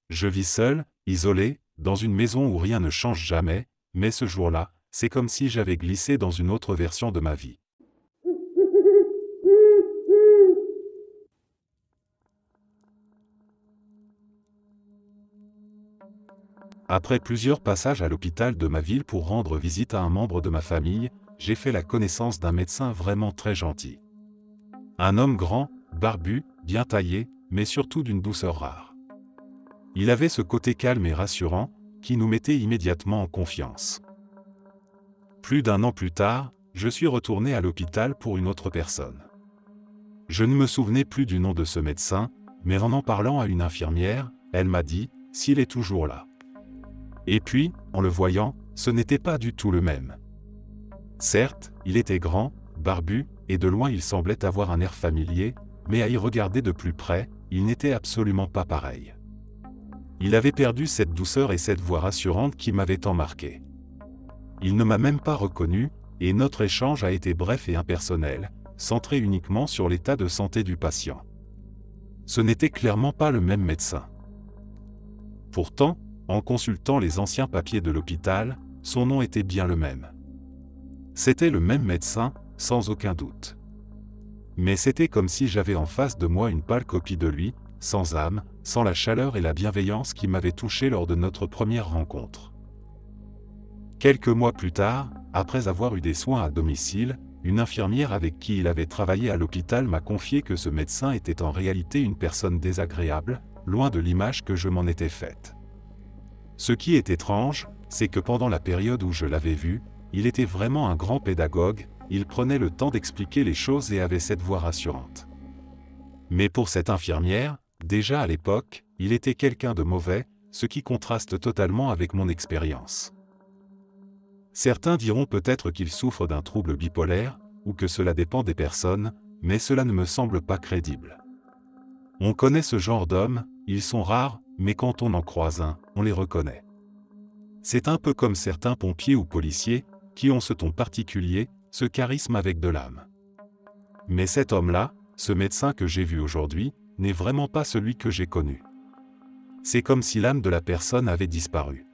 Je vis seul, isolé, dans une maison où rien ne change jamais, mais ce jour-là, c'est comme si j'avais glissé dans une autre version de ma vie. Après plusieurs passages à l'hôpital de ma ville pour rendre visite à un membre de ma famille, j'ai fait la connaissance d'un médecin vraiment très gentil. Un homme grand, barbu, bien taillé, mais surtout d'une douceur rare. Il avait ce côté calme et rassurant, qui nous mettait immédiatement en confiance. Plus d'un an plus tard, je suis retourné à l'hôpital pour une autre personne. Je ne me souvenais plus du nom de ce médecin, mais en parlant à une infirmière, elle m'a dit « s'il est toujours là ». Et puis, en le voyant, ce n'était pas du tout le même. Certes, il était grand, barbu, et de loin il semblait avoir un air familier, mais à y regarder de plus près, il n'était absolument pas pareil. Il avait perdu cette douceur et cette voix rassurante qui m'avaient tant marqué. Il ne m'a même pas reconnu, et notre échange a été bref et impersonnel, centré uniquement sur l'état de santé du patient. Ce n'était clairement pas le même médecin. Pourtant, en consultant les anciens papiers de l'hôpital, son nom était bien le même. C'était le même médecin, sans aucun doute. Mais c'était comme si j'avais en face de moi une pâle copie de lui, sans âme, sans la chaleur et la bienveillance qui m'avaient touché lors de notre première rencontre. Quelques mois plus tard, après avoir eu des soins à domicile, une infirmière avec qui il avait travaillé à l'hôpital m'a confié que ce médecin était en réalité une personne désagréable, loin de l'image que je m'en étais faite. Ce qui est étrange, c'est que pendant la période où je l'avais vu, il était vraiment un grand pédagogue, il prenait le temps d'expliquer les choses et avait cette voix rassurante. Mais pour cette infirmière, déjà à l'époque, il était quelqu'un de mauvais, ce qui contraste totalement avec mon expérience. Certains diront peut-être qu'il souffre d'un trouble bipolaire, ou que cela dépend des personnes, mais cela ne me semble pas crédible. On connaît ce genre d'hommes, ils sont rares, mais quand on en croise un, on les reconnaît. C'est un peu comme certains pompiers ou policiers, qui ont ce ton particulier, ce charisme avec de l'âme. Mais cet homme-là, ce médecin que j'ai vu aujourd'hui, n'est vraiment pas celui que j'ai connu. C'est comme si l'âme de la personne avait disparu.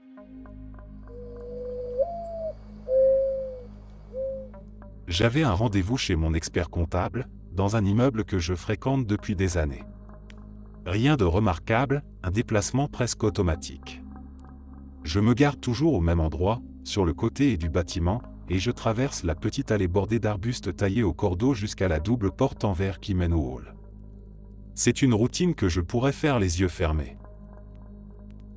J'avais un rendez-vous chez mon expert comptable, dans un immeuble que je fréquente depuis des années. Rien de remarquable, un déplacement presque automatique. Je me gare toujours au même endroit, sur le côté du bâtiment, et je traverse la petite allée bordée d'arbustes taillés au cordeau jusqu'à la double porte en verre qui mène au hall. C'est une routine que je pourrais faire les yeux fermés.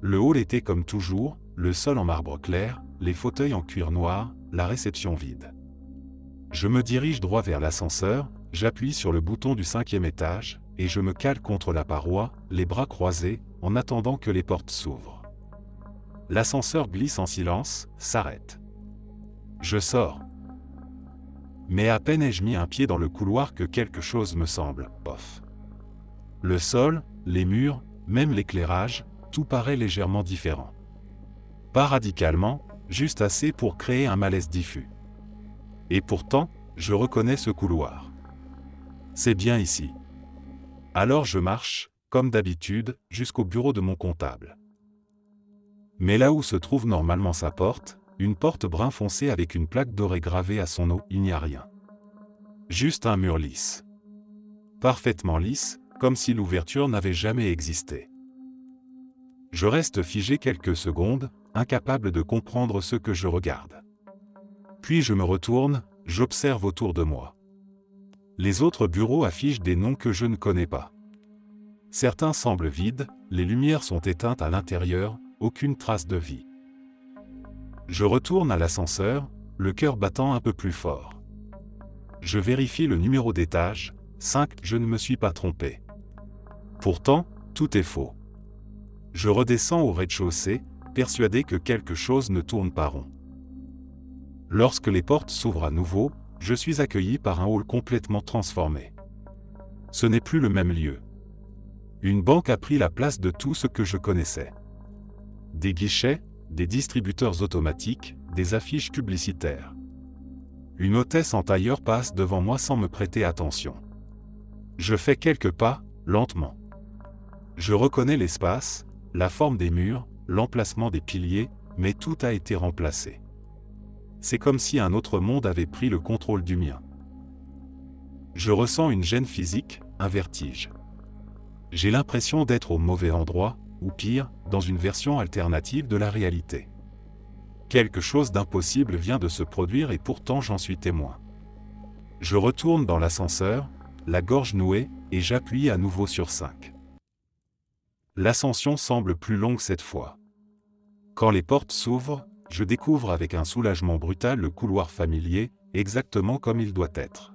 Le hall était comme toujours, le sol en marbre clair, les fauteuils en cuir noir, la réception vide. Je me dirige droit vers l'ascenseur, j'appuie sur le bouton du 5e étage, et je me cale contre la paroi, les bras croisés, en attendant que les portes s'ouvrent. L'ascenseur glisse en silence, s'arrête. Je sors. Mais à peine ai-je mis un pied dans le couloir que quelque chose me semble off. Le sol, les murs, même l'éclairage, tout paraît légèrement différent. Pas radicalement, juste assez pour créer un malaise diffus. Et pourtant, je reconnais ce couloir. C'est bien ici. Alors je marche, comme d'habitude, jusqu'au bureau de mon comptable. Mais là où se trouve normalement sa porte, une porte brun foncé avec une plaque dorée gravée à son eau, il n'y a rien. Juste un mur lisse. Parfaitement lisse, comme si l'ouverture n'avait jamais existé. Je reste figé quelques secondes, incapable de comprendre ce que je regarde. Puis je me retourne, j'observe autour de moi. Les autres bureaux affichent des noms que je ne connais pas. Certains semblent vides, les lumières sont éteintes à l'intérieur, aucune trace de vie. Je retourne à l'ascenseur, le cœur battant un peu plus fort. Je vérifie le numéro d'étage, 5, je ne me suis pas trompé. Pourtant, tout est faux. Je redescends au rez-de-chaussée, persuadé que quelque chose ne tourne pas rond. Lorsque les portes s'ouvrent à nouveau, je suis accueilli par un hall complètement transformé. Ce n'est plus le même lieu. Une banque a pris la place de tout ce que je connaissais. Des guichets, des distributeurs automatiques, des affiches publicitaires. Une hôtesse en tailleur passe devant moi sans me prêter attention. Je fais quelques pas, lentement. Je reconnais l'espace, la forme des murs, l'emplacement des piliers, mais tout a été remplacé. C'est comme si un autre monde avait pris le contrôle du mien. Je ressens une gêne physique, un vertige. J'ai l'impression d'être au mauvais endroit, ou pire, dans une version alternative de la réalité. Quelque chose d'impossible vient de se produire et pourtant j'en suis témoin. Je retourne dans l'ascenseur, la gorge nouée, et j'appuie à nouveau sur 5. L'ascension semble plus longue cette fois. Quand les portes s'ouvrent, je découvre avec un soulagement brutal le couloir familier, exactement comme il doit être.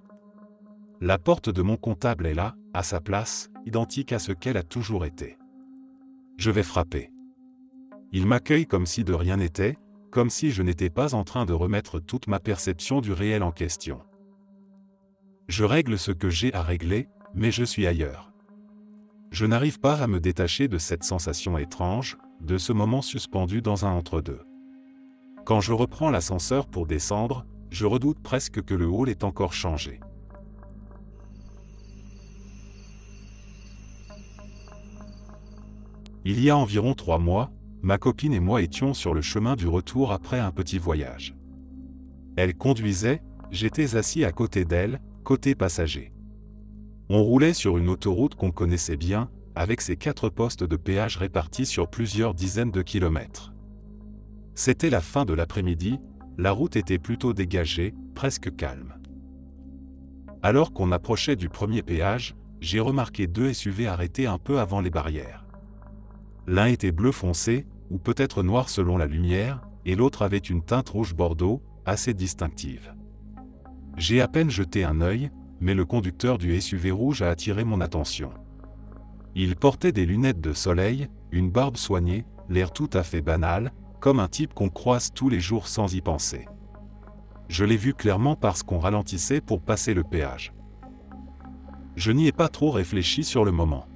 La porte de mon comptable est là, à sa place, identique à ce qu'elle a toujours été. Je vais frapper. Il m'accueille comme si de rien n'était, comme si je n'étais pas en train de remettre toute ma perception du réel en question. Je règle ce que j'ai à régler, mais je suis ailleurs. Je n'arrive pas à me détacher de cette sensation étrange, de ce moment suspendu dans un entre-deux. Quand je reprends l'ascenseur pour descendre, je redoute presque que le hall ait encore changé. Il y a environ 3 mois, ma copine et moi étions sur le chemin du retour après un petit voyage. Elle conduisait, j'étais assis à côté d'elle, côté passager. On roulait sur une autoroute qu'on connaissait bien, avec ses 4 postes de péage répartis sur plusieurs dizaines de kilomètres. C'était la fin de l'après-midi, la route était plutôt dégagée, presque calme. Alors qu'on approchait du premier péage, j'ai remarqué 2 SUV arrêtés un peu avant les barrières. L'un était bleu foncé, ou peut-être noir selon la lumière, et l'autre avait une teinte rouge bordeaux, assez distinctive. J'ai à peine jeté un œil, mais le conducteur du SUV rouge a attiré mon attention. Il portait des lunettes de soleil, une barbe soignée, l'air tout à fait banal, comme un type qu'on croise tous les jours sans y penser. Je l'ai vu clairement parce qu'on ralentissait pour passer le péage. Je n'y ai pas trop réfléchi sur le moment.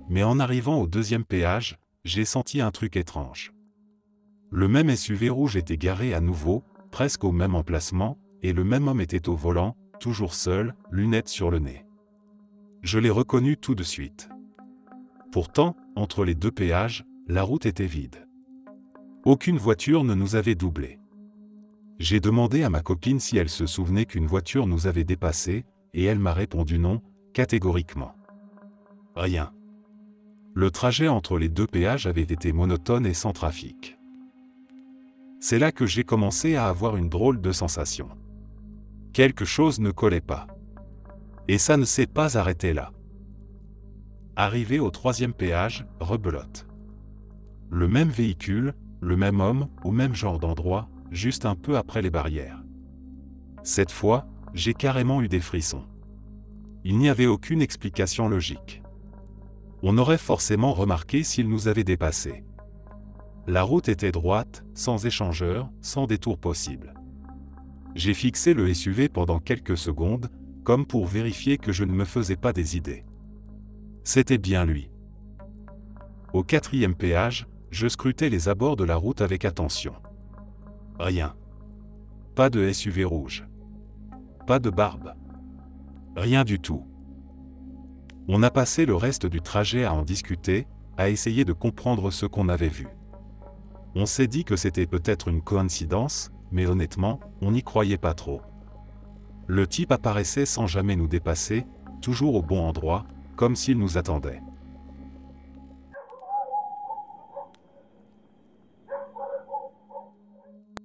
Mais en arrivant au deuxième péage, j'ai senti un truc étrange. Le même SUV rouge était garé à nouveau, presque au même emplacement, et le même homme était au volant, toujours seul, lunettes sur le nez. Je l'ai reconnu tout de suite. Pourtant, entre les 2 péages, la route était vide. Aucune voiture ne nous avait doublés. J'ai demandé à ma copine si elle se souvenait qu'une voiture nous avait dépassés, et elle m'a répondu non, catégoriquement. Rien. Le trajet entre les 2 péages avait été monotone et sans trafic. C'est là que j'ai commencé à avoir une drôle de sensation. Quelque chose ne collait pas. Et ça ne s'est pas arrêté là. Arrivé au 3e péage, rebelote. Le même véhicule, le même homme, au même genre d'endroit, juste un peu après les barrières. Cette fois, j'ai carrément eu des frissons. Il n'y avait aucune explication logique. On aurait forcément remarqué s'il nous avait dépassés. La route était droite, sans échangeur, sans détour possible. J'ai fixé le SUV pendant quelques secondes, comme pour vérifier que je ne me faisais pas des idées. C'était bien lui. Au 4e péage, je scrutais les abords de la route avec attention. Rien. Pas de SUV rouge. Pas de barbe. Rien du tout. On a passé le reste du trajet à en discuter, à essayer de comprendre ce qu'on avait vu. On s'est dit que c'était peut-être une coïncidence, mais honnêtement, on n'y croyait pas trop. Le type apparaissait sans jamais nous dépasser, toujours au bon endroit, comme s'il nous attendait.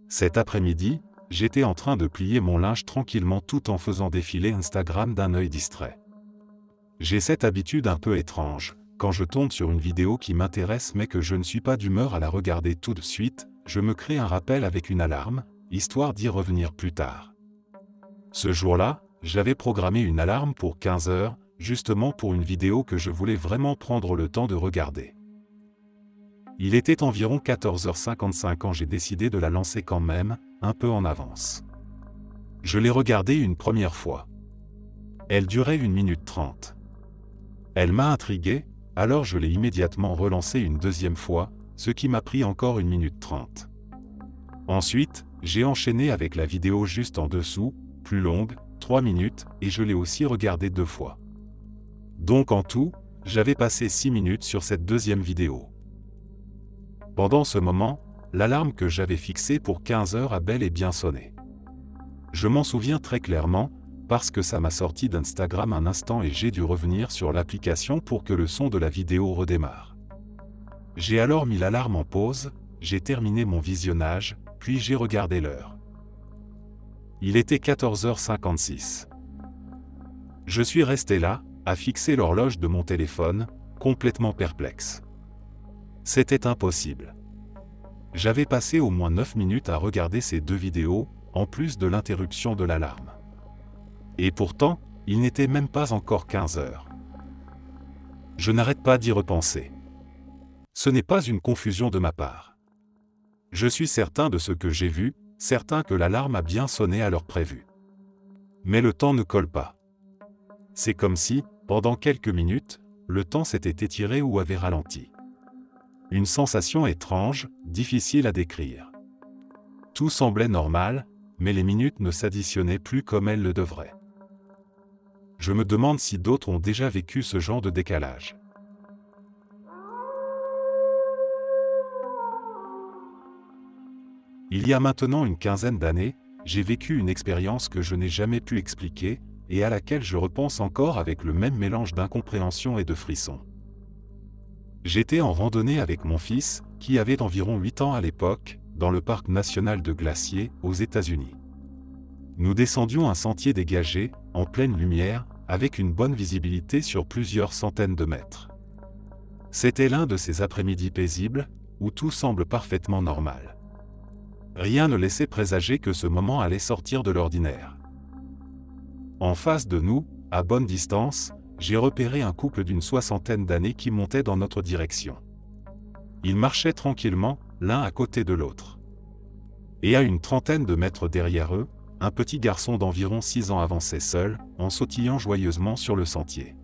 Cet après-midi, j'étais en train de plier mon linge tranquillement tout en faisant défiler Instagram d'un œil distrait. J'ai cette habitude un peu étrange, quand je tombe sur une vidéo qui m'intéresse mais que je ne suis pas d'humeur à la regarder tout de suite, je me crée un rappel avec une alarme, histoire d'y revenir plus tard. Ce jour-là, j'avais programmé une alarme pour 15 heures, justement pour une vidéo que je voulais vraiment prendre le temps de regarder. Il était environ 14h55 quand j'ai décidé de la lancer quand même, un peu en avance. Je l'ai regardée une première fois. Elle durait 1 minute 30. Elle m'a intrigué, alors je l'ai immédiatement relancée une deuxième fois, ce qui m'a pris encore 1 minute 30. Ensuite, j'ai enchaîné avec la vidéo juste en dessous, plus longue, 3 minutes, et je l'ai aussi regardée 2 fois. Donc en tout, j'avais passé 6 minutes sur cette deuxième vidéo. Pendant ce moment, l'alarme que j'avais fixée pour 15 heures a bel et bien sonné. Je m'en souviens très clairement, parce que ça m'a sorti d'Instagram un instant et j'ai dû revenir sur l'application pour que le son de la vidéo redémarre. J'ai alors mis l'alarme en pause, j'ai terminé mon visionnage, puis j'ai regardé l'heure. Il était 14h56. Je suis resté là, à fixer l'horloge de mon téléphone, complètement perplexe. C'était impossible. J'avais passé au moins 9 minutes à regarder ces 2 vidéos, en plus de l'interruption de l'alarme. Et pourtant, il n'était même pas encore 15 heures. Je n'arrête pas d'y repenser. Ce n'est pas une confusion de ma part. Je suis certain de ce que j'ai vu, certain que l'alarme a bien sonné à l'heure prévue. Mais le temps ne colle pas. C'est comme si, pendant quelques minutes, le temps s'était étiré ou avait ralenti. Une sensation étrange, difficile à décrire. Tout semblait normal, mais les minutes ne s'additionnaient plus comme elles le devraient. Je me demande si d'autres ont déjà vécu ce genre de décalage. Il y a maintenant une quinzaine d'années, j'ai vécu une expérience que je n'ai jamais pu expliquer, et à laquelle je repense encore avec le même mélange d'incompréhension et de frissons. J'étais en randonnée avec mon fils, qui avait environ 8 ans à l'époque, dans le parc national de Glacier, aux États-Unis. Nous descendions un sentier dégagé, en pleine lumière, avec une bonne visibilité sur plusieurs centaines de mètres. C'était l'un de ces après-midi paisibles, où tout semble parfaitement normal. Rien ne laissait présager que ce moment allait sortir de l'ordinaire. En face de nous, à bonne distance, j'ai repéré un couple d'une soixantaine d'années qui montait dans notre direction. Ils marchaient tranquillement, l'un à côté de l'autre. Et à une trentaine de mètres derrière eux, un petit garçon d'environ 6 ans avançait seul, en sautillant joyeusement sur le sentier.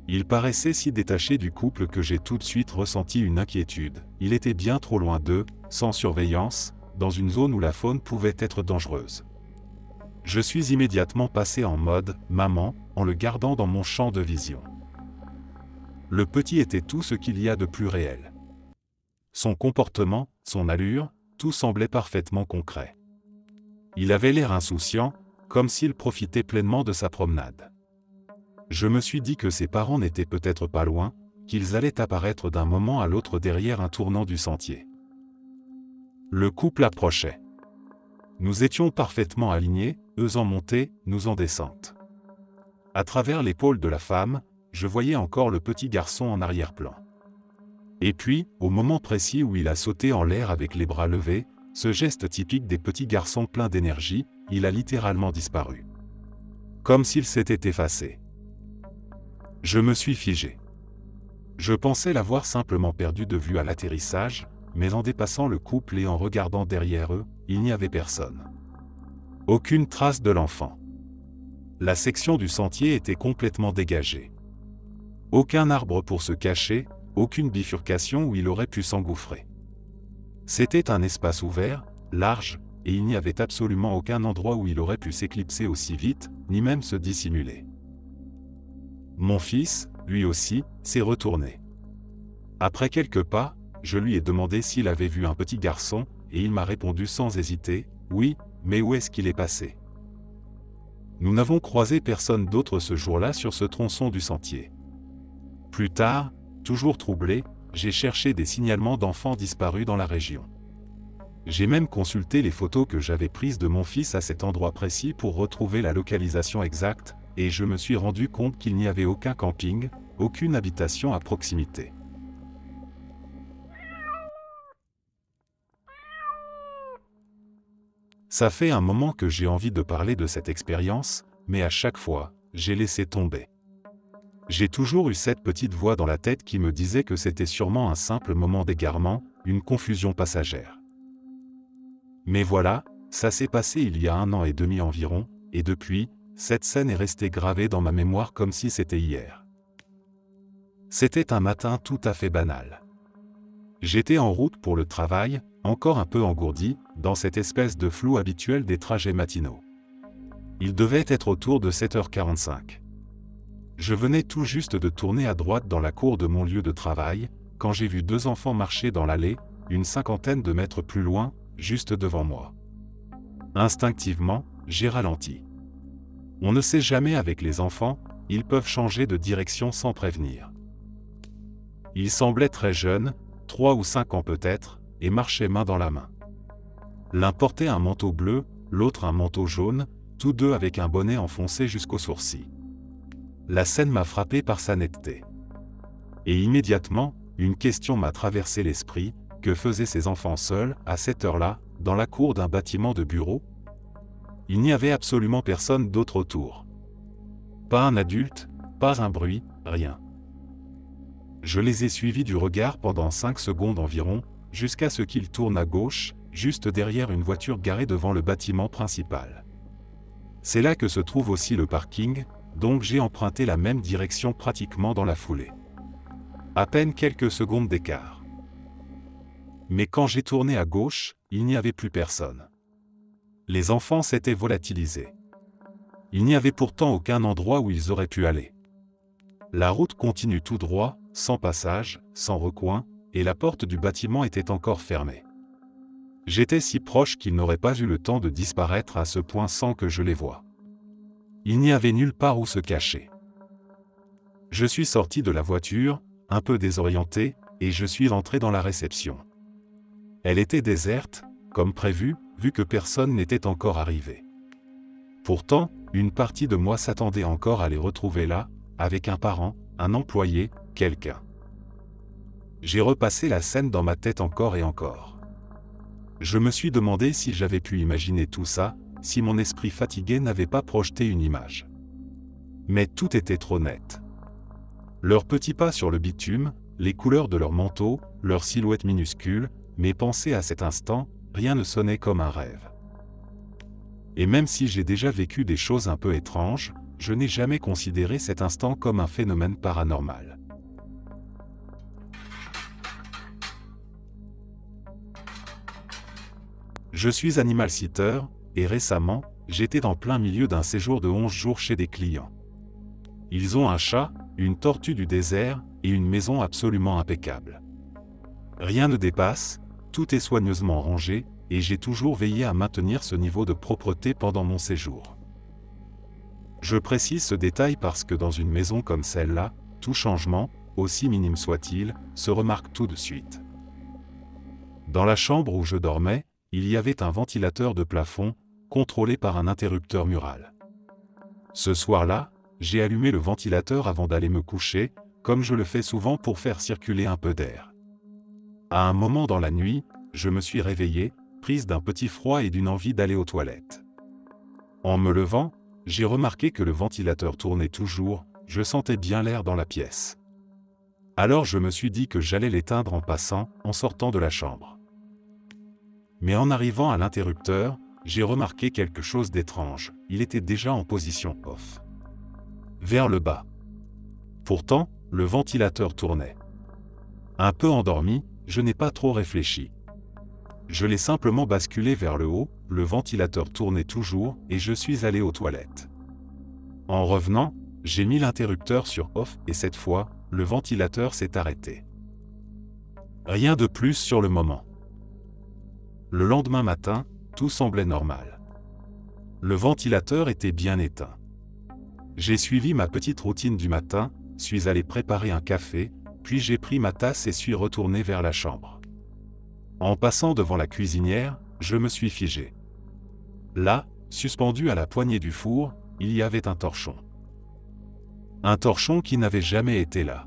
Il paraissait si détaché du couple que j'ai tout de suite ressenti une inquiétude. Il était bien trop loin d'eux, sans surveillance, dans une zone où la faune pouvait être dangereuse. Je suis immédiatement passé en mode « maman » en le gardant dans mon champ de vision. Le petit était tout ce qu'il y a de plus réel. Son comportement, son allure, tout semblait parfaitement concret. Il avait l'air insouciant, comme s'il profitait pleinement de sa promenade. Je me suis dit que ses parents n'étaient peut-être pas loin, qu'ils allaient apparaître d'un moment à l'autre derrière un tournant du sentier. Le couple approchait. Nous étions parfaitement alignés, eux en montée, nous en descente. À travers l'épaule de la femme, je voyais encore le petit garçon en arrière-plan. Et puis, au moment précis où il a sauté en l'air avec les bras levés, ce geste typique des petits garçons pleins d'énergie, il a littéralement disparu. Comme s'il s'était effacé. Je me suis figé. Je pensais l'avoir simplement perdu de vue à l'atterrissage, mais en dépassant le couple et en regardant derrière eux, il n'y avait personne. Aucune trace de l'enfant. La section du sentier était complètement dégagée. Aucun arbre pour se cacher, aucune bifurcation où il aurait pu s'engouffrer. C'était un espace ouvert, large, et il n'y avait absolument aucun endroit où il aurait pu s'éclipser aussi vite, ni même se dissimuler. Mon fils, lui aussi, s'est retourné. Après quelques pas, je lui ai demandé s'il avait vu un petit garçon, et il m'a répondu sans hésiter, « Oui, mais où est-ce qu'il est passé ?» Nous n'avons croisé personne d'autre ce jour-là sur ce tronçon du sentier. Plus tard, toujours troublé, j'ai cherché des signalements d'enfants disparus dans la région. J'ai même consulté les photos que j'avais prises de mon fils à cet endroit précis pour retrouver la localisation exacte, et je me suis rendu compte qu'il n'y avait aucun camping, aucune habitation à proximité. Ça fait un moment que j'ai envie de parler de cette expérience, mais à chaque fois, j'ai laissé tomber. J'ai toujours eu cette petite voix dans la tête qui me disait que c'était sûrement un simple moment d'égarement, une confusion passagère. Mais voilà, ça s'est passé il y a 1 an et demi environ, et depuis, cette scène est restée gravée dans ma mémoire comme si c'était hier. C'était un matin tout à fait banal. J'étais en route pour le travail, encore un peu engourdi, dans cette espèce de flou habituel des trajets matinaux. Il devait être autour de 7h45. Je venais tout juste de tourner à droite dans la cour de mon lieu de travail, quand j'ai vu 2 enfants marcher dans l'allée, une cinquantaine de mètres plus loin, juste devant moi. Instinctivement, j'ai ralenti. On ne sait jamais avec les enfants, ils peuvent changer de direction sans prévenir. Il semblait très jeune, 3 ou 5 ans peut-être, et marchait main dans la main. L'un portait un manteau bleu, l'autre un manteau jaune, tous deux avec un bonnet enfoncé jusqu'aux sourcils. La scène m'a frappé par sa netteté. Et immédiatement, une question m'a traversé l'esprit: que faisaient ces enfants seuls, à cette heure-là, dans la cour d'un bâtiment de bureau? Il n'y avait absolument personne d'autre autour. Pas un adulte, pas un bruit, rien. Je les ai suivis du regard pendant 5 secondes environ, jusqu'à ce qu'ils tournent à gauche, juste derrière une voiture garée devant le bâtiment principal. C'est là que se trouve aussi le parking, donc j'ai emprunté la même direction pratiquement dans la foulée. À peine quelques secondes d'écart. Mais quand j'ai tourné à gauche, il n'y avait plus personne. Les enfants s'étaient volatilisés. Il n'y avait pourtant aucun endroit où ils auraient pu aller. La route continue tout droit, sans passage, sans recoin, et la porte du bâtiment était encore fermée. J'étais si proche qu'ils n'auraient pas eu le temps de disparaître à ce point sans que je les voie. Il n'y avait nulle part où se cacher. Je suis sorti de la voiture, un peu désorienté, et je suis entré dans la réception. Elle était déserte, comme prévu, vu que personne n'était encore arrivé. Pourtant, une partie de moi s'attendait encore à les retrouver là, avec un parent, un employé, quelqu'un. J'ai repassé la scène dans ma tête encore et encore. Je me suis demandé si j'avais pu imaginer tout ça, si mon esprit fatigué n'avait pas projeté une image. Mais tout était trop net. Leurs petits pas sur le bitume, les couleurs de leurs manteaux, leurs silhouettes minuscules, mes pensées à cet instant, rien ne sonnait comme un rêve. Et même si j'ai déjà vécu des choses un peu étranges, je n'ai jamais considéré cet instant comme un phénomène paranormal. Je suis animal sitter, et récemment, j'étais en plein milieu d'un séjour de 11 jours chez des clients. Ils ont un chat, une tortue du désert, et une maison absolument impeccable. Rien ne dépasse, tout est soigneusement rangé, et j'ai toujours veillé à maintenir ce niveau de propreté pendant mon séjour. Je précise ce détail parce que dans une maison comme celle-là, tout changement, aussi minime soit-il, se remarque tout de suite. Dans la chambre où je dormais, il y avait un ventilateur de plafond, contrôlé par un interrupteur mural. Ce soir-là, j'ai allumé le ventilateur avant d'aller me coucher, comme je le fais souvent pour faire circuler un peu d'air. À un moment dans la nuit, je me suis réveillé, prise d'un petit froid et d'une envie d'aller aux toilettes. En me levant, j'ai remarqué que le ventilateur tournait toujours, je sentais bien l'air dans la pièce. Alors je me suis dit que j'allais l'éteindre en passant, en sortant de la chambre. Mais en arrivant à l'interrupteur, j'ai remarqué quelque chose d'étrange, il était déjà en position off. Vers le bas. Pourtant, le ventilateur tournait. Un peu endormi, je n'ai pas trop réfléchi. Je l'ai simplement basculé vers le haut, le ventilateur tournait toujours, et je suis allé aux toilettes. En revenant, j'ai mis l'interrupteur sur off, et cette fois, le ventilateur s'est arrêté. Rien de plus sur le moment. Le lendemain matin, tout semblait normal. Le ventilateur était bien éteint. J'ai suivi ma petite routine du matin, suis allé préparer un café, puis j'ai pris ma tasse et suis retourné vers la chambre. En passant devant la cuisinière, je me suis figé. Là, suspendu à la poignée du four, il y avait un torchon. Un torchon qui n'avait jamais été là.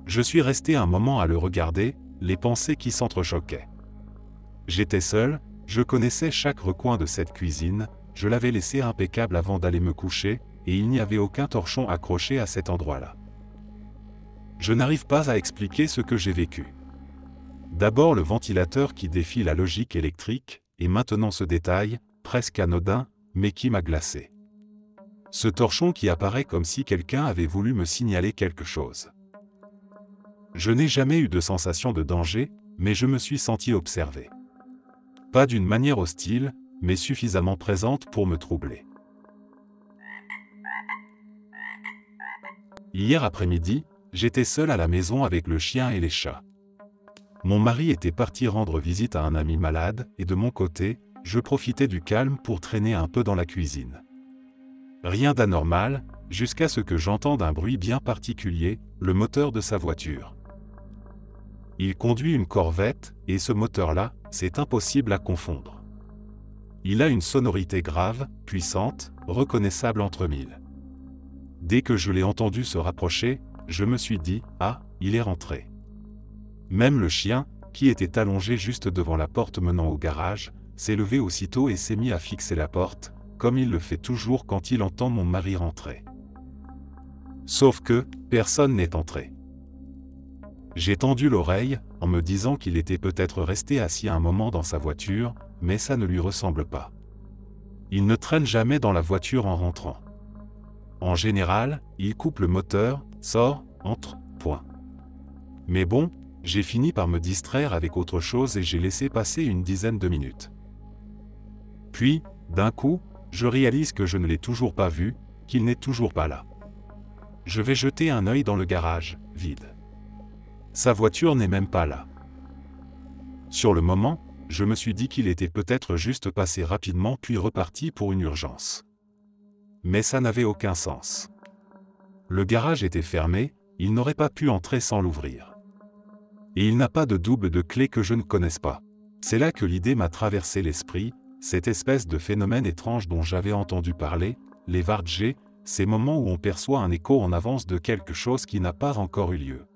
Je suis resté un moment à le regarder, les pensées qui s'entrechoquaient. J'étais seul, je connaissais chaque recoin de cette cuisine, je l'avais laissé impeccable avant d'aller me coucher, et il n'y avait aucun torchon accroché à cet endroit-là. Je n'arrive pas à expliquer ce que j'ai vécu. D'abord le ventilateur qui défie la logique électrique, et maintenant ce détail, presque anodin, mais qui m'a glacé. Ce torchon qui apparaît comme si quelqu'un avait voulu me signaler quelque chose. Je n'ai jamais eu de sensation de danger, mais je me suis senti observé. Pas d'une manière hostile, mais suffisamment présente pour me troubler. Hier après-midi, j'étais seul à la maison avec le chien et les chats. Mon mari était parti rendre visite à un ami malade, et de mon côté, je profitais du calme pour traîner un peu dans la cuisine. Rien d'anormal, jusqu'à ce que j'entende un bruit bien particulier, le moteur de sa voiture. Il conduit une Corvette, et ce moteur-là, c'est impossible à confondre. Il a une sonorité grave, puissante, reconnaissable entre mille. Dès que je l'ai entendu se rapprocher, je me suis dit « Ah, il est rentré ». Même le chien, qui était allongé juste devant la porte menant au garage, s'est levé aussitôt et s'est mis à fixer la porte, comme il le fait toujours quand il entend mon mari rentrer. Sauf que, personne n'est entré. J'ai tendu l'oreille, en me disant qu'il était peut-être resté assis un moment dans sa voiture, mais ça ne lui ressemble pas. Il ne traîne jamais dans la voiture en rentrant. En général, il coupe le moteur, sort, entre, point. Mais bon, j'ai fini par me distraire avec autre chose et j'ai laissé passer une dizaine de minutes. Puis, d'un coup, je réalise que je ne l'ai toujours pas vu, qu'il n'est toujours pas là. Je vais jeter un œil dans le garage, vide. Sa voiture n'est même pas là. Sur le moment, je me suis dit qu'il était peut-être juste passé rapidement puis reparti pour une urgence. Mais ça n'avait aucun sens. Le garage était fermé, il n'aurait pas pu entrer sans l'ouvrir. Et il n'a pas de double de clé que je ne connaisse pas. C'est là que l'idée m'a traversé l'esprit, cette espèce de phénomène étrange dont j'avais entendu parler, les VARG, ces moments où on perçoit un écho en avance de quelque chose qui n'a pas encore eu lieu.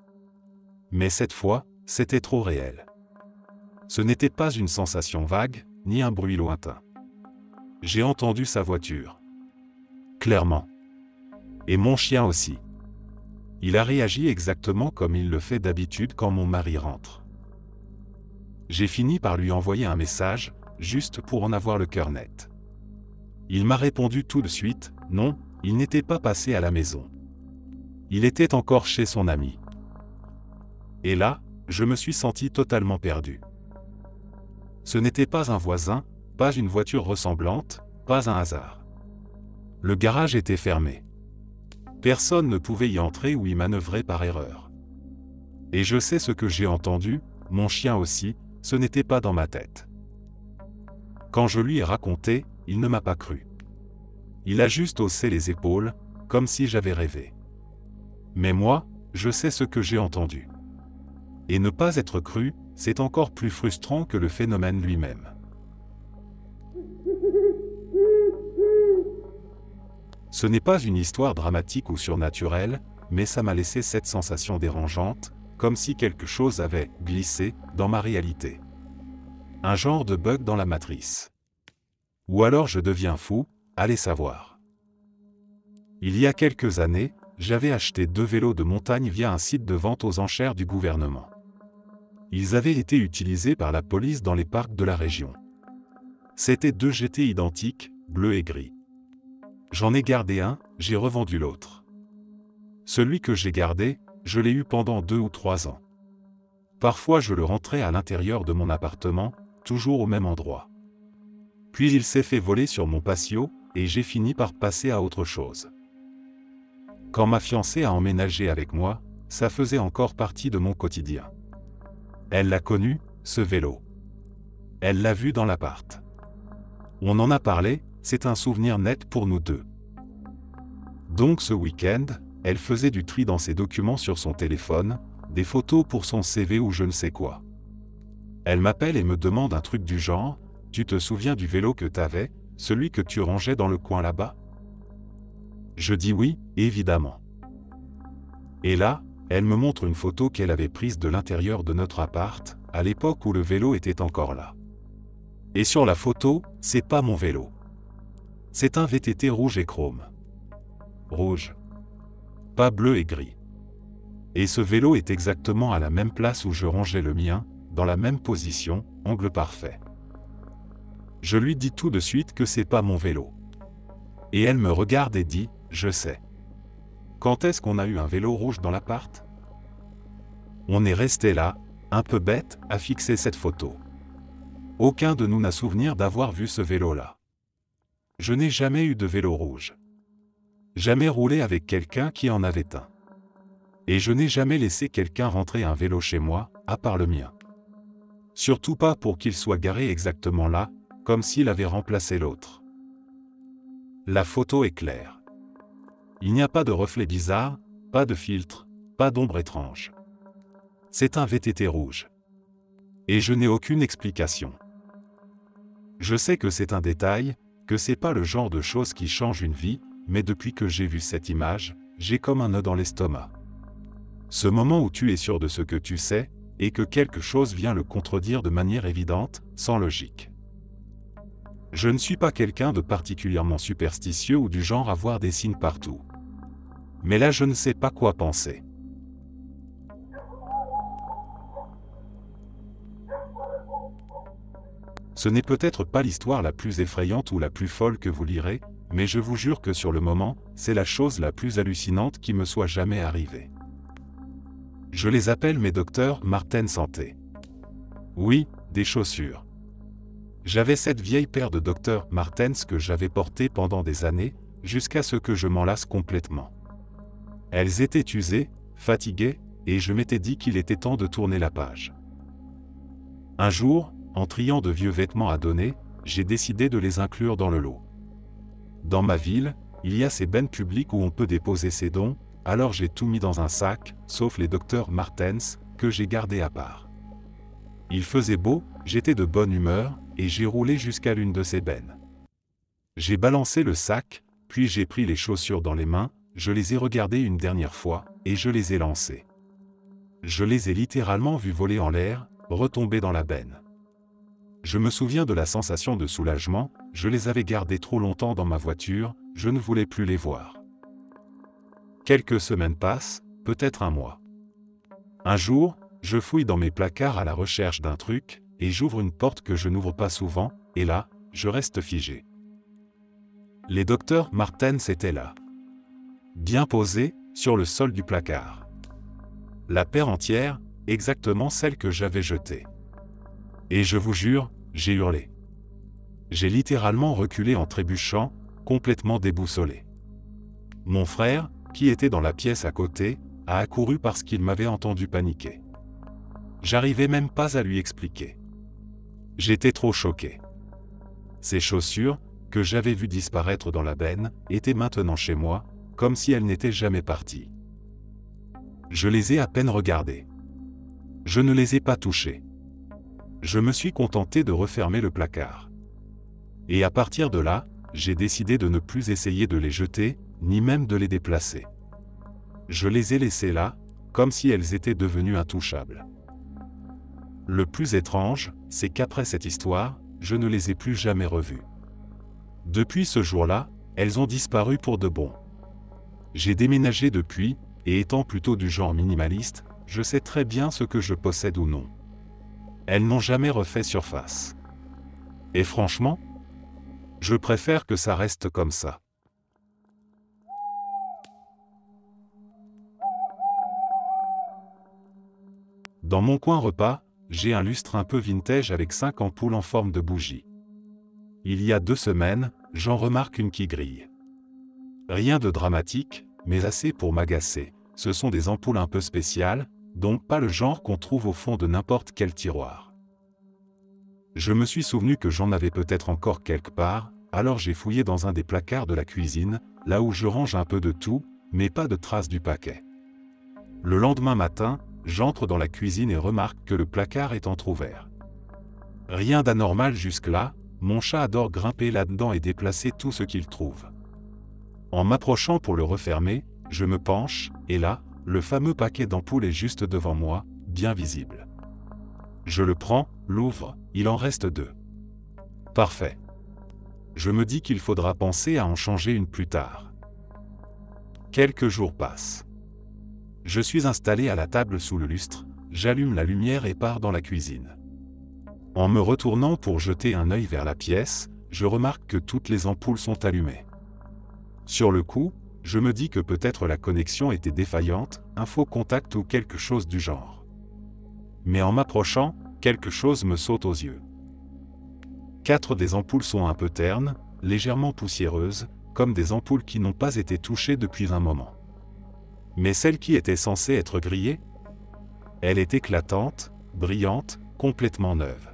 Mais cette fois, c'était trop réel. Ce n'était pas une sensation vague, ni un bruit lointain. J'ai entendu sa voiture. Clairement. Et mon chien aussi. Il a réagi exactement comme il le fait d'habitude quand mon mari rentre. J'ai fini par lui envoyer un message, juste pour en avoir le cœur net. Il m'a répondu tout de suite, non, il n'était pas passé à la maison. Il était encore chez son ami. Et là, je me suis senti totalement perdu. Ce n'était pas un voisin, pas une voiture ressemblante, pas un hasard. Le garage était fermé. Personne ne pouvait y entrer ou y manœuvrer par erreur. Et je sais ce que j'ai entendu, mon chien aussi, ce n'était pas dans ma tête. Quand je lui ai raconté, il ne m'a pas cru. Il a juste haussé les épaules, comme si j'avais rêvé. Mais moi, je sais ce que j'ai entendu. Et ne pas être cru, c'est encore plus frustrant que le phénomène lui-même. Ce n'est pas une histoire dramatique ou surnaturelle, mais ça m'a laissé cette sensation dérangeante, comme si quelque chose avait glissé dans ma réalité. Un genre de bug dans la matrice. Ou alors je deviens fou, allez savoir. Il y a quelques années, j'avais acheté 2 vélos de montagne via un site de vente aux enchères du gouvernement. Ils avaient été utilisés par la police dans les parcs de la région. C'étaient 2 GT identiques, bleu et gris. J'en ai gardé un, j'ai revendu l'autre. Celui que j'ai gardé, je l'ai eu pendant 2 ou 3 ans. Parfois je le rentrais à l'intérieur de mon appartement, toujours au même endroit. Puis il s'est fait voler sur mon patio, et j'ai fini par passer à autre chose. Quand ma fiancée a emménagé avec moi, ça faisait encore partie de mon quotidien. Elle l'a connu, ce vélo. Elle l'a vu dans l'appart. On en a parlé, c'est un souvenir net pour nous deux. Donc ce week-end, elle faisait du tri dans ses documents sur son téléphone, des photos pour son CV ou je ne sais quoi. Elle m'appelle et me demande un truc du genre, « Tu te souviens du vélo que t'avais, celui que tu rangeais dans le coin là-bas ?» Je dis oui, évidemment. Et là, elle me montre une photo qu'elle avait prise de l'intérieur de notre appart, à l'époque où le vélo était encore là. Et sur la photo, c'est pas mon vélo. C'est un VTT rouge et chrome. Rouge. Pas bleu et gris. Et ce vélo est exactement à la même place où je rangeais le mien, dans la même position, angle parfait. Je lui dis tout de suite que c'est pas mon vélo. Et elle me regarde et dit, je sais. Quand est-ce qu'on a eu un vélo rouge dans l'appart? On est resté là, un peu bête, à fixer cette photo. Aucun de nous n'a souvenir d'avoir vu ce vélo-là. Je n'ai jamais eu de vélo rouge. Jamais roulé avec quelqu'un qui en avait un. Et je n'ai jamais laissé quelqu'un rentrer un vélo chez moi, à part le mien. Surtout pas pour qu'il soit garé exactement là, comme s'il avait remplacé l'autre. La photo est claire. Il n'y a pas de reflet bizarre, pas de filtre, pas d'ombre étrange. C'est un VTT rouge. Et je n'ai aucune explication. Je sais que c'est un détail, que c'est pas le genre de chose qui change une vie, mais depuis que j'ai vu cette image, j'ai comme un nœud dans l'estomac. Ce moment où tu es sûr de ce que tu sais, et que quelque chose vient le contredire de manière évidente, sans logique. Je ne suis pas quelqu'un de particulièrement superstitieux ou du genre à voir des signes partout. Mais là je ne sais pas quoi penser. Ce n'est peut-être pas l'histoire la plus effrayante ou la plus folle que vous lirez, mais je vous jure que sur le moment, c'est la chose la plus hallucinante qui me soit jamais arrivée. Je les appelle mes docteurs Martens Santé. Oui, des chaussures. J'avais cette vieille paire de docteurs Martens que j'avais portée pendant des années, jusqu'à ce que je m'en lasse complètement. Elles étaient usées, fatiguées, et je m'étais dit qu'il était temps de tourner la page. Un jour, en triant de vieux vêtements à donner, j'ai décidé de les inclure dans le lot. Dans ma ville, il y a ces bennes publiques où on peut déposer ses dons, alors j'ai tout mis dans un sac, sauf les docteurs Martens, que j'ai gardés à part. Il faisait beau, j'étais de bonne humeur, et j'ai roulé jusqu'à l'une de ces bennes. J'ai balancé le sac, puis j'ai pris les chaussures dans les mains, je les ai regardées une dernière fois, et je les ai lancées. Je les ai littéralement vues voler en l'air, retomber dans la benne. Je me souviens de la sensation de soulagement, je les avais gardées trop longtemps dans ma voiture, je ne voulais plus les voir. Quelques semaines passent, peut-être un mois. Un jour, je fouille dans mes placards à la recherche d'un truc, et j'ouvre une porte que je n'ouvre pas souvent, et là, je reste figé. Les docteurs Martens étaient là. Bien posés, sur le sol du placard. La paire entière, exactement celle que j'avais jetée. Et je vous jure, j'ai hurlé. J'ai littéralement reculé en trébuchant, complètement déboussolé. Mon frère, qui était dans la pièce à côté, a accouru parce qu'il m'avait entendu paniquer. J'arrivais même pas à lui expliquer. J'étais trop choqué. Ces chaussures, que j'avais vues disparaître dans la benne, étaient maintenant chez moi, comme si elles n'étaient jamais parties. Je les ai à peine regardées. Je ne les ai pas touchées. Je me suis contenté de refermer le placard. Et à partir de là, j'ai décidé de ne plus essayer de les jeter, ni même de les déplacer. Je les ai laissées là, comme si elles étaient devenues intouchables. Le plus étrange, c'est qu'après cette histoire, je ne les ai plus jamais revues. Depuis ce jour-là, elles ont disparu pour de bon. J'ai déménagé depuis, et étant plutôt du genre minimaliste, je sais très bien ce que je possède ou non. Elles n'ont jamais refait surface. Et franchement, je préfère que ça reste comme ça. Dans mon coin repas, j'ai un lustre un peu vintage avec 5 ampoules en forme de bougie. Il y a 2 semaines, j'en remarque une qui grille. Rien de dramatique, mais assez pour m'agacer. Ce sont des ampoules un peu spéciales, donc pas le genre qu'on trouve au fond de n'importe quel tiroir. Je me suis souvenu que j'en avais peut-être encore quelque part, alors j'ai fouillé dans un des placards de la cuisine, là où je range un peu de tout, mais pas de traces du paquet. Le lendemain matin, j'entre dans la cuisine et remarque que le placard est entrouvert. Rien d'anormal jusque-là, mon chat adore grimper là-dedans et déplacer tout ce qu'il trouve. En m'approchant pour le refermer, je me penche, et là, le fameux paquet d'ampoules est juste devant moi, bien visible. Je le prends, l'ouvre, il en reste 2. Parfait. Je me dis qu'il faudra penser à en changer une plus tard. Quelques jours passent. Je suis installé à la table sous le lustre, j'allume la lumière et pars dans la cuisine. En me retournant pour jeter un œil vers la pièce, je remarque que toutes les ampoules sont allumées. Sur le coup, je me dis que peut-être la connexion était défaillante, un faux contact ou quelque chose du genre. Mais en m'approchant, quelque chose me saute aux yeux. 4 des ampoules sont un peu ternes, légèrement poussiéreuses, comme des ampoules qui n'ont pas été touchées depuis un moment. Mais celle qui était censée être grillée, elle est éclatante, brillante, complètement neuve.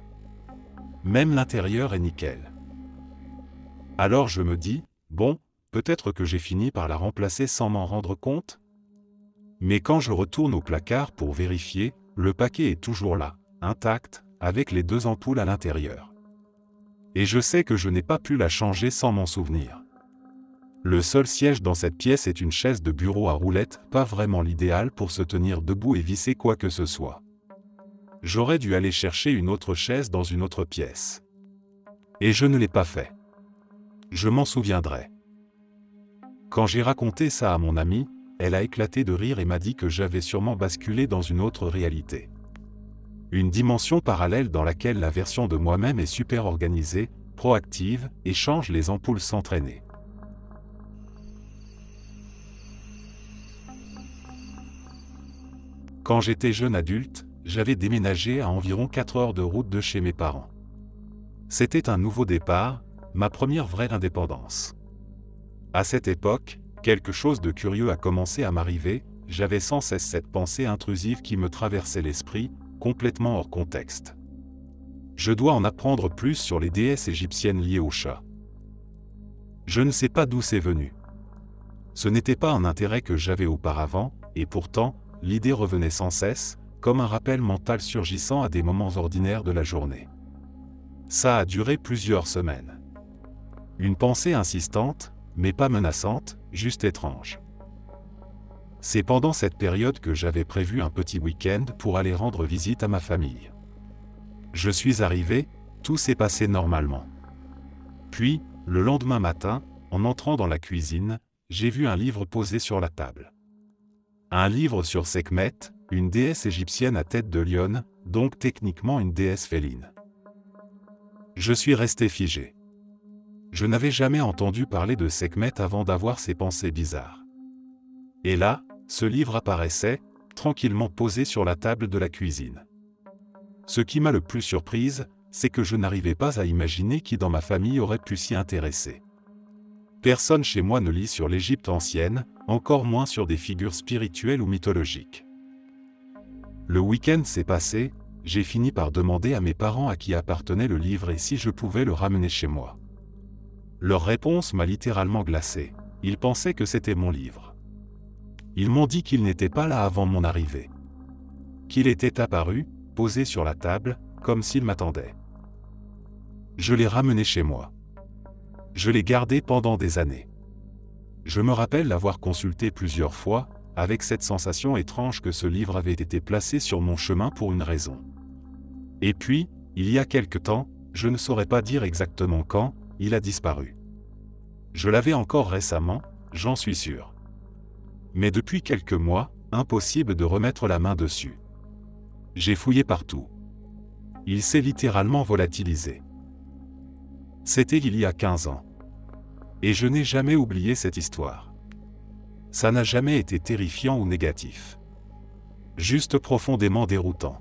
Même l'intérieur est nickel. Alors je me dis, bon, peut-être que j'ai fini par la remplacer sans m'en rendre compte. Mais quand je retourne au placard pour vérifier, le paquet est toujours là, intact, avec les 2 ampoules à l'intérieur. Et je sais que je n'ai pas pu la changer sans m'en souvenir. Le seul siège dans cette pièce est une chaise de bureau à roulettes, pas vraiment l'idéal pour se tenir debout et visser quoi que ce soit. J'aurais dû aller chercher une autre chaise dans une autre pièce. Et je ne l'ai pas fait. Je m'en souviendrai. Quand j'ai raconté ça à mon amie, elle a éclaté de rire et m'a dit que j'avais sûrement basculé dans une autre réalité. Une dimension parallèle dans laquelle la version de moi-même est super organisée, proactive, et change les ampoules sans traîner. Quand j'étais jeune adulte, j'avais déménagé à environ 4 heures de route de chez mes parents. C'était un nouveau départ, ma première vraie indépendance. À cette époque, quelque chose de curieux a commencé à m'arriver, j'avais sans cesse cette pensée intrusive qui me traversait l'esprit, complètement hors contexte. Je dois en apprendre plus sur les déesses égyptiennes liées au chat. Je ne sais pas d'où c'est venu. Ce n'était pas un intérêt que j'avais auparavant, et pourtant, l'idée revenait sans cesse, comme un rappel mental surgissant à des moments ordinaires de la journée. Ça a duré plusieurs semaines. Une pensée insistante, mais pas menaçante, juste étrange. C'est pendant cette période que j'avais prévu un petit week-end pour aller rendre visite à ma famille. Je suis arrivé, tout s'est passé normalement. Puis, le lendemain matin, en entrant dans la cuisine, j'ai vu un livre posé sur la table. Un livre sur Sekhmet, une déesse égyptienne à tête de lionne, donc techniquement une déesse féline. Je suis resté figé. Je n'avais jamais entendu parler de Sekhmet avant d'avoir ces pensées bizarres. Et là, ce livre apparaissait, tranquillement posé sur la table de la cuisine. Ce qui m'a le plus surprise, c'est que je n'arrivais pas à imaginer qui dans ma famille aurait pu s'y intéresser. Personne chez moi ne lit sur l'Égypte ancienne, encore moins sur des figures spirituelles ou mythologiques. Le week-end s'est passé, j'ai fini par demander à mes parents à qui appartenait le livre et si je pouvais le ramener chez moi. Leur réponse m'a littéralement glacé. Ils pensaient que c'était mon livre. Ils m'ont dit qu'il n'était pas là avant mon arrivée. Qu'il était apparu, posé sur la table, comme s'il m'attendait. Je l'ai ramené chez moi. Je l'ai gardé pendant des années. Je me rappelle l'avoir consulté plusieurs fois, avec cette sensation étrange que ce livre avait été placé sur mon chemin pour une raison. Et puis, il y a quelque temps, je ne saurais pas dire exactement quand, il a disparu. Je l'avais encore récemment, j'en suis sûr. Mais depuis quelques mois, impossible de remettre la main dessus. J'ai fouillé partout. Il s'est littéralement volatilisé. C'était il y a 15 ans. Et je n'ai jamais oublié cette histoire. Ça n'a jamais été terrifiant ou négatif. Juste profondément déroutant.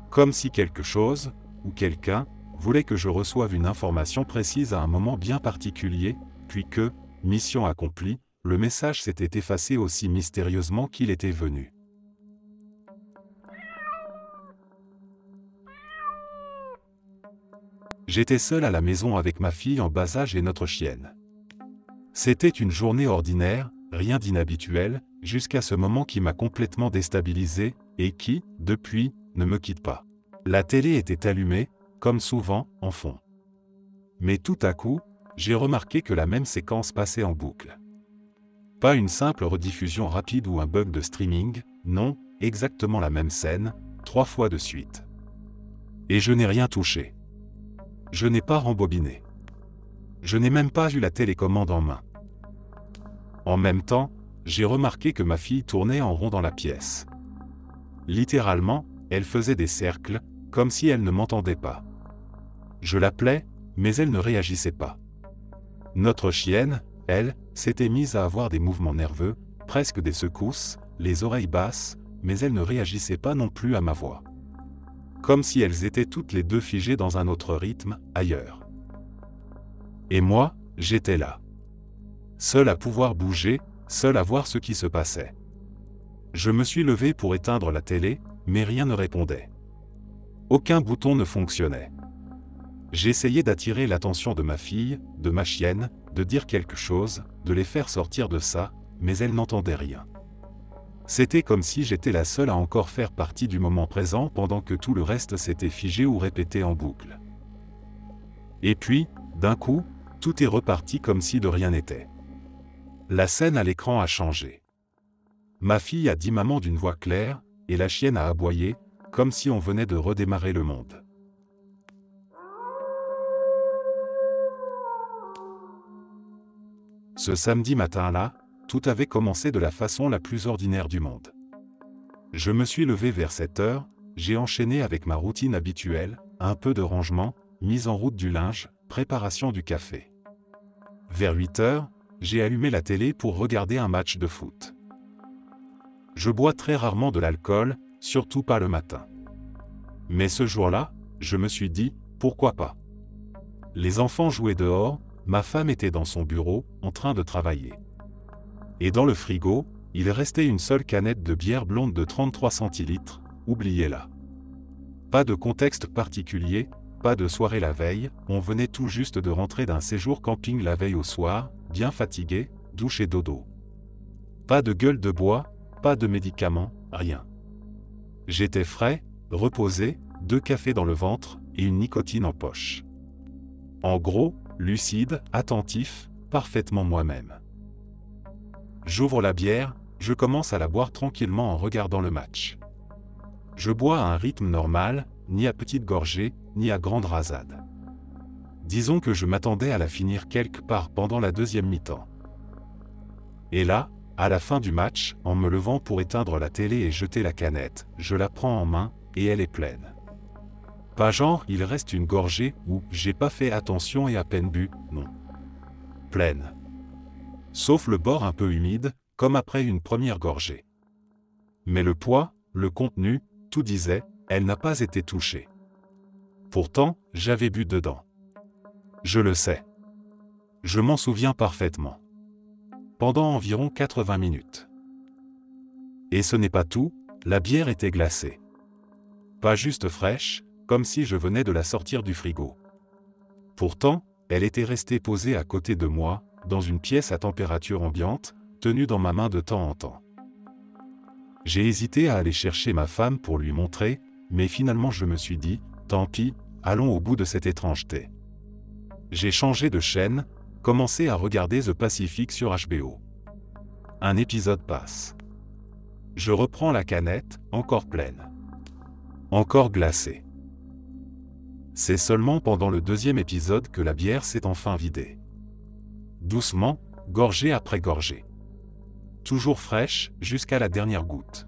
Comme si quelque chose, ou quelqu'un, voulait que je reçoive une information précise à un moment bien particulier, puis que, mission accomplie, le message s'était effacé aussi mystérieusement qu'il était venu. J'étais seul à la maison avec ma fille en bas âge et notre chienne. C'était une journée ordinaire, rien d'inhabituel, jusqu'à ce moment qui m'a complètement déstabilisé, et qui, depuis, ne me quitte pas. La télé était allumée, comme souvent, en fond. Mais tout à coup, j'ai remarqué que la même séquence passait en boucle. Pas une simple rediffusion rapide ou un bug de streaming, non, exactement la même scène, 3 fois de suite. Et je n'ai rien touché. Je n'ai pas rembobiné. Je n'ai même pas eu la télécommande en main. En même temps, j'ai remarqué que ma fille tournait en rond dans la pièce. Littéralement, elle faisait des cercles, comme si elle ne m'entendait pas. Je l'appelais, mais elle ne réagissait pas. Notre chienne, elle, s'était mise à avoir des mouvements nerveux, presque des secousses, les oreilles basses, mais elle ne réagissait pas non plus à ma voix. Comme si elles étaient toutes les deux figées dans un autre rythme, ailleurs. Et moi, j'étais là. Seul à pouvoir bouger, seul à voir ce qui se passait. Je me suis levé pour éteindre la télé, mais rien ne répondait. Aucun bouton ne fonctionnait. J'essayais d'attirer l'attention de ma fille, de ma chienne, de dire quelque chose, de les faire sortir de ça, mais elles n'entendaient rien. C'était comme si j'étais la seule à encore faire partie du moment présent pendant que tout le reste s'était figé ou répété en boucle. Et puis, d'un coup, tout est reparti comme si de rien n'était. La scène à l'écran a changé. Ma fille a dit maman d'une voix claire, et la chienne a aboyé, comme si on venait de redémarrer le monde. Ce samedi matin-là, tout avait commencé de la façon la plus ordinaire du monde. Je me suis levé vers 7 heures, j'ai enchaîné avec ma routine habituelle, un peu de rangement, mise en route du linge, préparation du café. Vers 8 heures, j'ai allumé la télé pour regarder un match de foot. Je bois très rarement de l'alcool, surtout pas le matin. Mais ce jour-là, je me suis dit, pourquoi pas? Les enfants jouaient dehors, ma femme était dans son bureau, en train de travailler. Et dans le frigo, il restait une seule canette de bière blonde de 33 centilitres, oubliez-la. Pas de contexte particulier, pas de soirée la veille, on venait tout juste de rentrer d'un séjour camping la veille au soir, bien fatigué, douche et dodo. Pas de gueule de bois, pas de médicaments, rien. J'étais frais, reposé, 2 cafés dans le ventre et une nicotine en poche. En gros, lucide, attentif, parfaitement moi-même. J'ouvre la bière, je commence à la boire tranquillement en regardant le match. Je bois à un rythme normal, ni à petite gorgée, ni à grande rasade. Disons que je m'attendais à la finir quelque part pendant la deuxième mi-temps. Et là, à la fin du match, en me levant pour éteindre la télé et jeter la canette, je la prends en main, et elle est pleine. Pas genre, il reste une gorgée, ou j'ai pas fait attention et à peine bu, non. Pleine. Sauf le bord un peu humide, comme après une première gorgée. Mais le poids, le contenu, tout disait, elle n'a pas été touchée. Pourtant, j'avais bu dedans. Je le sais. Je m'en souviens parfaitement. Pendant environ 80 minutes. Et ce n'est pas tout, la bière était glacée. Pas juste fraîche, comme si je venais de la sortir du frigo. Pourtant, elle était restée posée à côté de moi, dans une pièce à température ambiante, tenue dans ma main de temps en temps. J'ai hésité à aller chercher ma femme pour lui montrer, mais finalement je me suis dit, tant pis, allons au bout de cette étrangeté. J'ai changé de chaîne, commencé à regarder The Pacific sur HBO. Un épisode passe. Je reprends la canette, encore pleine. Encore glacée. C'est seulement pendant le deuxième épisode que la bière s'est enfin vidée. Doucement, gorgée après gorgée. Toujours fraîche, jusqu'à la dernière goutte.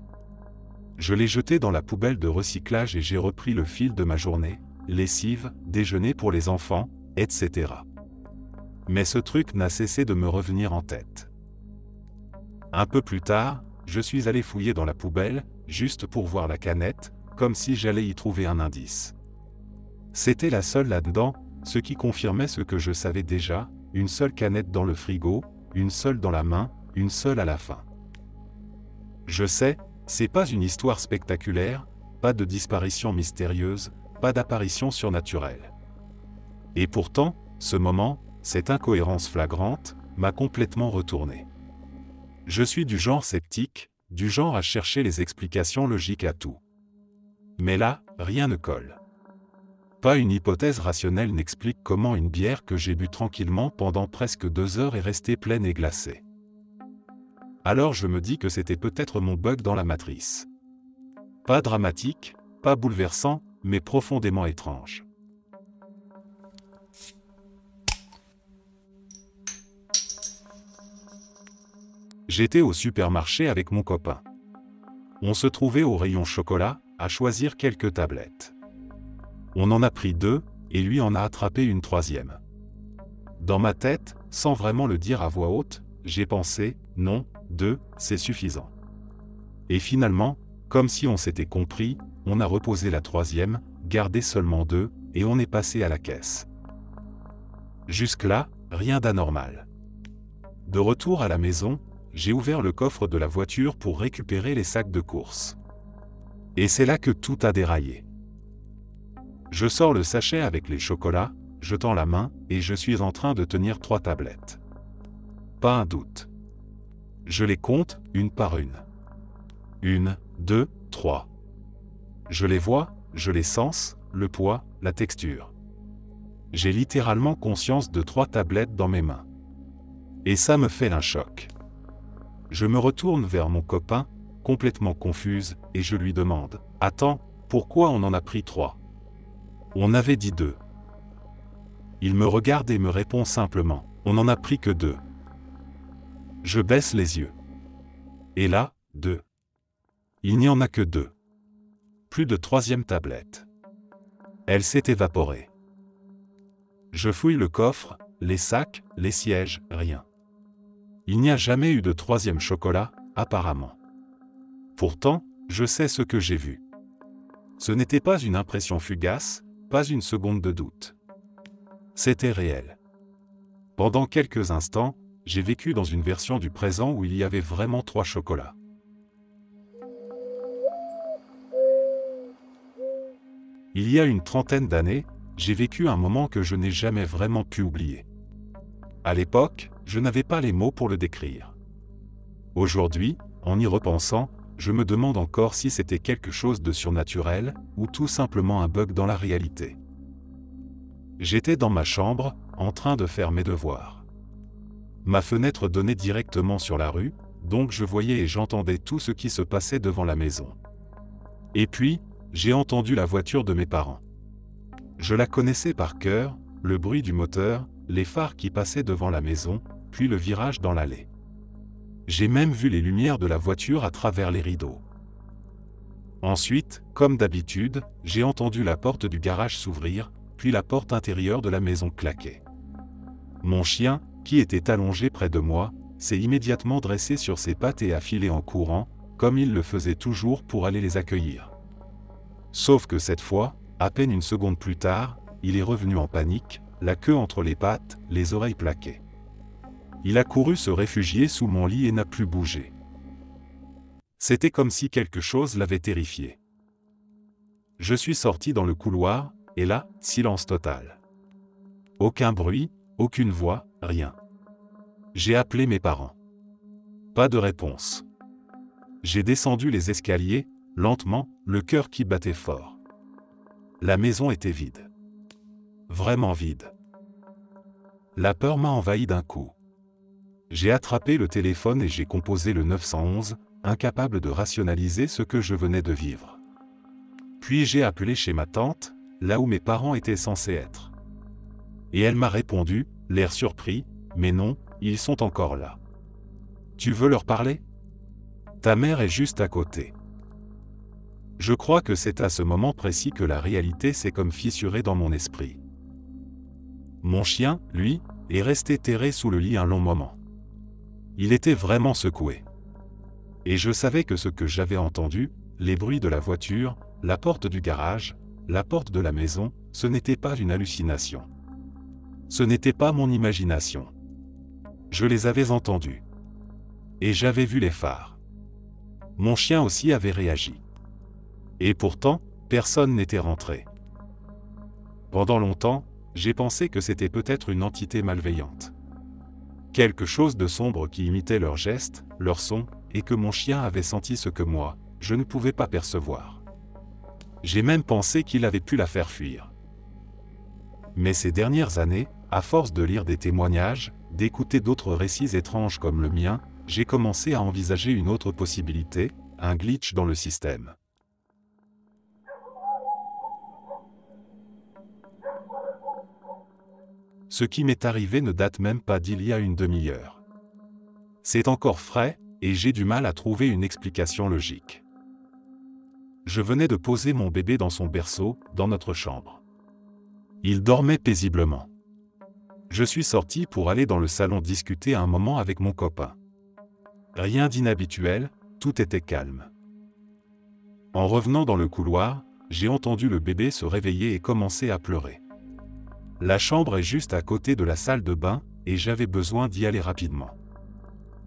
Je l'ai jetée dans la poubelle de recyclage et j'ai repris le fil de ma journée, lessive, déjeuner pour les enfants, etc. Mais ce truc n'a cessé de me revenir en tête. Un peu plus tard, je suis allé fouiller dans la poubelle, juste pour voir la canette, comme si j'allais y trouver un indice. C'était la seule là-dedans, ce qui confirmait ce que je savais déjà, une seule canette dans le frigo, une seule dans la main, une seule à la fin. Je sais, c'est pas une histoire spectaculaire, pas de disparition mystérieuse, pas d'apparition surnaturelle. Et pourtant, ce moment, cette incohérence flagrante, m'a complètement retourné. Je suis du genre sceptique, du genre à chercher les explications logiques à tout. Mais là, rien ne colle. Pas une hypothèse rationnelle n'explique comment une bière que j'ai bu tranquillement pendant presque 2 heures est restée pleine et glacée. Alors je me dis que c'était peut-être mon bug dans la matrice. Pas dramatique, pas bouleversant, mais profondément étrange. J'étais au supermarché avec mon copain. On se trouvait au rayon chocolat, à choisir quelques tablettes. On en a pris 2, et lui en a attrapé une 3e. Dans ma tête, sans vraiment le dire à voix haute, j'ai pensé, non, 2, c'est suffisant. Et finalement, comme si on s'était compris, on a reposé la 3e, gardé seulement 2, et on est passé à la caisse. Jusque-là, rien d'anormal. De retour à la maison, j'ai ouvert le coffre de la voiture pour récupérer les sacs de course. Et c'est là que tout a déraillé. Je sors le sachet avec les chocolats, je tends la main, et je suis en train de tenir 3 tablettes. Pas un doute. Je les compte, une par une. 1, 2, 3. Je les vois, je les sens, le poids, la texture. J'ai littéralement conscience de 3 tablettes dans mes mains. Et ça me fait un choc. Je me retourne vers mon copain, complètement confuse, et je lui demande « Attends, pourquoi on en a pris 3 ? On avait dit 2. » Il me regarde et me répond simplement « On n'en a pris que 2. » Je baisse les yeux. Et là, 2. Il n'y en a que 2. Plus de 3e tablette. Elle s'est évaporée. Je fouille le coffre, les sacs, les sièges, rien. Il n'y a jamais eu de 3e chocolat, apparemment. Pourtant, je sais ce que j'ai vu. Ce n'était pas une impression fugace, pas une seconde de doute. C'était réel. Pendant quelques instants, j'ai vécu dans une version du présent où il y avait vraiment 3 chocolats. Il y a une trentaine d'années, j'ai vécu un moment que je n'ai jamais vraiment pu oublier. À l'époque, je n'avais pas les mots pour le décrire. Aujourd'hui, en y repensant, je me demande encore si c'était quelque chose de surnaturel, ou tout simplement un bug dans la réalité. J'étais dans ma chambre, en train de faire mes devoirs. Ma fenêtre donnait directement sur la rue, donc je voyais et j'entendais tout ce qui se passait devant la maison. Et puis, j'ai entendu la voiture de mes parents. Je la connaissais par cœur, le bruit du moteur, les phares qui passaient devant la maison, puis le virage dans l'allée. J'ai même vu les lumières de la voiture à travers les rideaux. Ensuite, comme d'habitude, j'ai entendu la porte du garage s'ouvrir, puis la porte intérieure de la maison claquer. Mon chien, qui était allongé près de moi, s'est immédiatement dressé sur ses pattes et a filé en courant, comme il le faisait toujours pour aller les accueillir. Sauf que cette fois, à peine une seconde plus tard, il est revenu en panique, la queue entre les pattes, les oreilles plaquées. Il a couru se réfugier sous mon lit et n'a plus bougé. C'était comme si quelque chose l'avait terrifié. Je suis sorti dans le couloir, et là, silence total. Aucun bruit, aucune voix, rien. J'ai appelé mes parents. Pas de réponse. J'ai descendu les escaliers, lentement, le cœur qui battait fort. La maison était vide. Vraiment vide. La peur m'a envahi d'un coup. J'ai attrapé le téléphone et j'ai composé le 911, incapable de rationaliser ce que je venais de vivre. Puis j'ai appelé chez ma tante, là où mes parents étaient censés être. Et elle m'a répondu, l'air surpris, « Mais non, ils sont encore là. Tu veux leur parler ? Ta mère est juste à côté. » Je crois que c'est à ce moment précis que la réalité s'est comme fissurée dans mon esprit. Mon chien, lui, est resté terré sous le lit un long moment. Il était vraiment secoué. Et je savais que ce que j'avais entendu, les bruits de la voiture, la porte du garage, la porte de la maison, ce n'était pas une hallucination. Ce n'était pas mon imagination. Je les avais entendus. Et j'avais vu les phares. Mon chien aussi avait réagi. Et pourtant, personne n'était rentré. Pendant longtemps, j'ai pensé que c'était peut-être une entité malveillante. Quelque chose de sombre qui imitait leurs gestes, leurs sons, et que mon chien avait senti ce que moi, je ne pouvais pas percevoir. J'ai même pensé qu'il avait pu la faire fuir. Mais ces dernières années, à force de lire des témoignages, d'écouter d'autres récits étranges comme le mien, j'ai commencé à envisager une autre possibilité, un glitch dans le système. Ce qui m'est arrivé ne date même pas d'il y a une demi-heure. C'est encore frais, et j'ai du mal à trouver une explication logique. Je venais de poser mon bébé dans son berceau, dans notre chambre. Il dormait paisiblement. Je suis sorti pour aller dans le salon discuter un moment avec mon copain. Rien d'inhabituel, tout était calme. En revenant dans le couloir, j'ai entendu le bébé se réveiller et commencer à pleurer. La chambre est juste à côté de la salle de bain, et j'avais besoin d'y aller rapidement.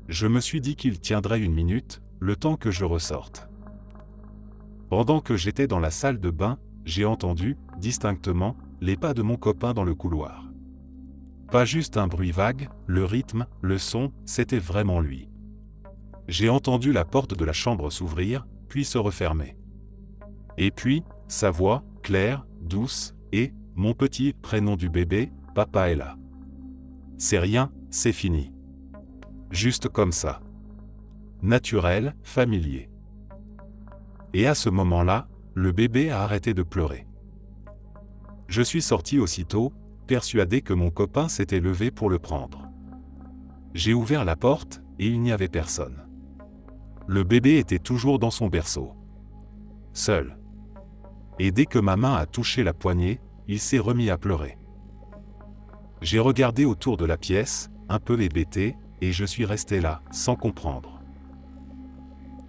Je me suis dit qu'il tiendrait une minute, le temps que je ressorte. Pendant que j'étais dans la salle de bain, j'ai entendu, distinctement, les pas de mon copain dans le couloir. Pas juste un bruit vague, le rythme, le son, c'était vraiment lui. J'ai entendu la porte de la chambre s'ouvrir, puis se refermer. Et puis, sa voix, claire, douce, et, mon petit prénom du bébé, papa est là. C'est rien, c'est fini. Juste comme ça. Naturel, familier. Et à ce moment-là, le bébé a arrêté de pleurer. Je suis sorti aussitôt, persuadé que mon copain s'était levé pour le prendre. J'ai ouvert la porte, et il n'y avait personne. Le bébé était toujours dans son berceau. Seul. Et dès que ma main a touché la poignée, il s'est remis à pleurer. J'ai regardé autour de la pièce, un peu hébété, et je suis resté là, sans comprendre.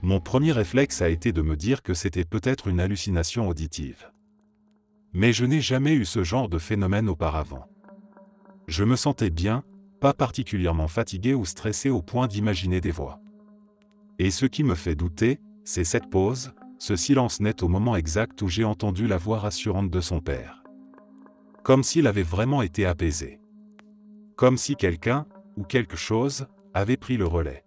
Mon premier réflexe a été de me dire que c'était peut-être une hallucination auditive. Mais je n'ai jamais eu ce genre de phénomène auparavant. Je me sentais bien, pas particulièrement fatigué ou stressé au point d'imaginer des voix. Et ce qui me fait douter, c'est cette pause, ce silence net au moment exact où j'ai entendu la voix rassurante de son père. Comme s'il avait vraiment été apaisé. Comme si quelqu'un, ou quelque chose, avait pris le relais.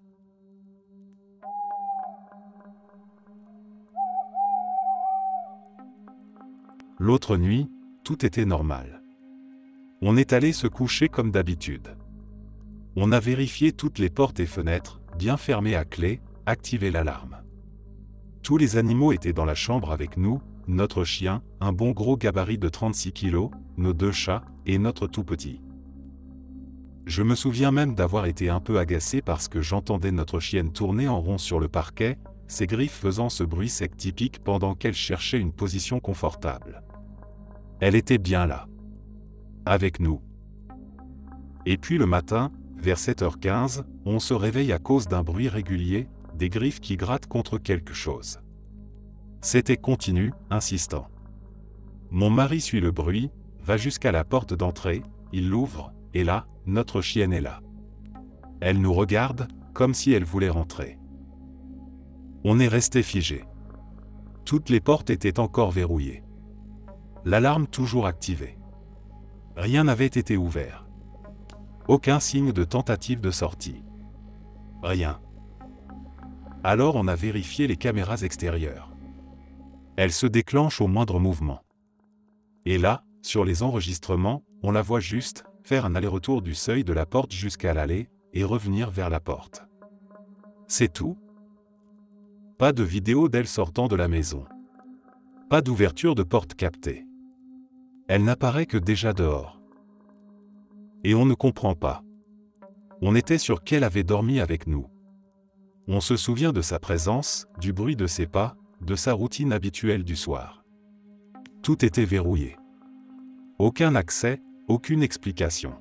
L'autre nuit, tout était normal. On est allé se coucher comme d'habitude. On a vérifié toutes les portes et fenêtres, bien fermées à clé, activé l'alarme. Tous les animaux étaient dans la chambre avec nous, notre chien, un bon gros gabarit de 36 kilos, nos 2 chats, et notre tout petit. Je me souviens même d'avoir été un peu agacé parce que j'entendais notre chienne tourner en rond sur le parquet, ses griffes faisant ce bruit sec typique pendant qu'elle cherchait une position confortable. Elle était bien là. Avec nous. Et puis le matin, vers 7h15, on se réveille à cause d'un bruit régulier, des griffes qui grattent contre quelque chose. C'était continu, insistant. Mon mari suit le bruit, va jusqu'à la porte d'entrée, il l'ouvre, et là, notre chienne est là. Elle nous regarde, comme si elle voulait rentrer. On est resté figé. Toutes les portes étaient encore verrouillées. L'alarme toujours activée. Rien n'avait été ouvert. Aucun signe de tentative de sortie. Rien. Alors on a vérifié les caméras extérieures. Elles se déclenchent au moindre mouvement. Et là, sur les enregistrements, on la voit juste faire un aller-retour du seuil de la porte jusqu'à l'allée, et revenir vers la porte. C'est tout. Pas de vidéo d'elle sortant de la maison. Pas d'ouverture de porte captée. Elle n'apparaît que déjà dehors. Et on ne comprend pas. On était sûr qu'elle avait dormi avec nous. On se souvient de sa présence, du bruit de ses pas, de sa routine habituelle du soir. Tout était verrouillé. Aucun accès, aucune explication.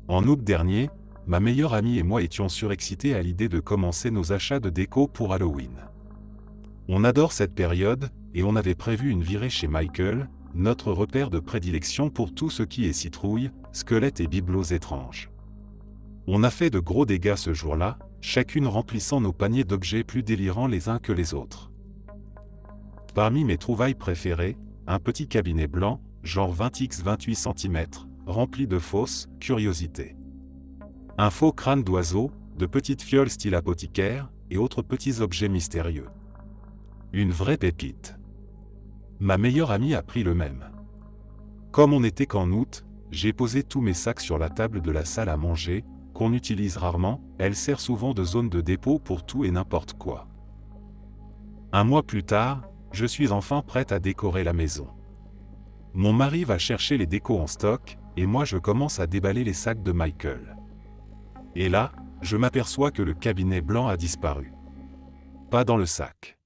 En août dernier, ma meilleure amie et moi étions surexcités à l'idée de commencer nos achats de déco pour Halloween. On adore cette période, et on avait prévu une virée chez Michael, notre repère de prédilection pour tout ce qui est citrouille, squelettes et bibelots étranges. On a fait de gros dégâts ce jour-là, chacune remplissant nos paniers d'objets plus délirants les uns que les autres. Parmi mes trouvailles préférées, un petit cabinet blanc, genre 20x 28 cm, rempli de fausses curiosités. Un faux crâne d'oiseau, de petites fioles style apothicaire, et autres petits objets mystérieux. Une vraie pépite. Ma meilleure amie a pris le même. Comme on n'était qu'en août, j'ai posé tous mes sacs sur la table de la salle à manger, qu'on utilise rarement, elle sert souvent de zone de dépôt pour tout et n'importe quoi. Un mois plus tard, je suis enfin prête à décorer la maison. Mon mari va chercher les décos en stock, et moi je commence à déballer les sacs de Michael. Et là, je m'aperçois que le cabinet blanc a disparu. Pas dans le sac.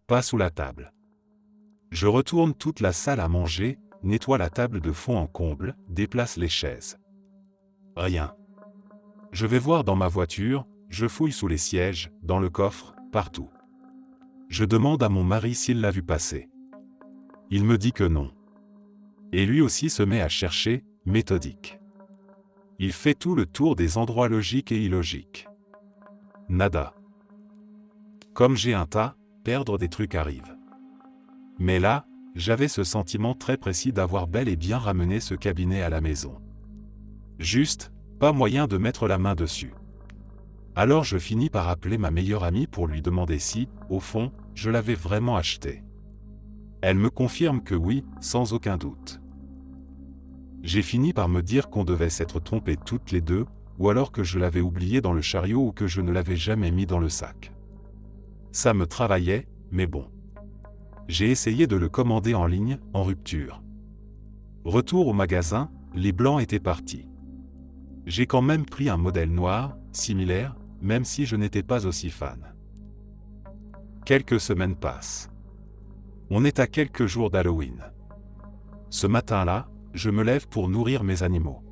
Pas sous la table. Je retourne toute la salle à manger, nettoie la table de fond en comble, déplace les chaises. Rien. Je vais voir dans ma voiture, je fouille sous les sièges, dans le coffre, partout. Je demande à mon mari s'il l'a vu passer. Il me dit que non. Et lui aussi se met à chercher, méthodique. Il fait tout le tour des endroits logiques et illogiques. Nada. Comme j'ai un tas, perdre des trucs arrive. Mais là, j'avais ce sentiment très précis d'avoir bel et bien ramené ce cabinet à la maison. Juste, pas moyen de mettre la main dessus. Alors je finis par appeler ma meilleure amie pour lui demander si, au fond, je l'avais vraiment acheté. Elle me confirme que oui, sans aucun doute. J'ai fini par me dire qu'on devait s'être trompés toutes les deux, ou alors que je l'avais oublié dans le chariot ou que je ne l'avais jamais mis dans le sac. Ça me travaillait, mais bon. J'ai essayé de le commander en ligne, en rupture. Retour au magasin, les blancs étaient partis. J'ai quand même pris un modèle noir, similaire, même si je n'étais pas aussi fan. Quelques semaines passent. On est à quelques jours d'Halloween. Ce matin-là, je me lève pour nourrir mes animaux.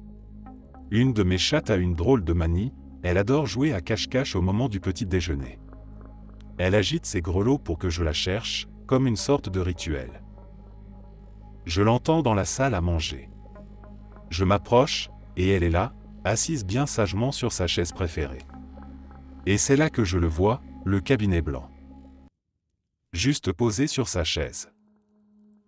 Une de mes chattes a une drôle de manie, elle adore jouer à cache-cache au moment du petit déjeuner. Elle agite ses grelots pour que je la cherche, comme une sorte de rituel. Je l'entends dans la salle à manger. Je m'approche, et elle est là, assise bien sagement sur sa chaise préférée. Et c'est là que je le vois, le cabinet blanc. Juste posé sur sa chaise.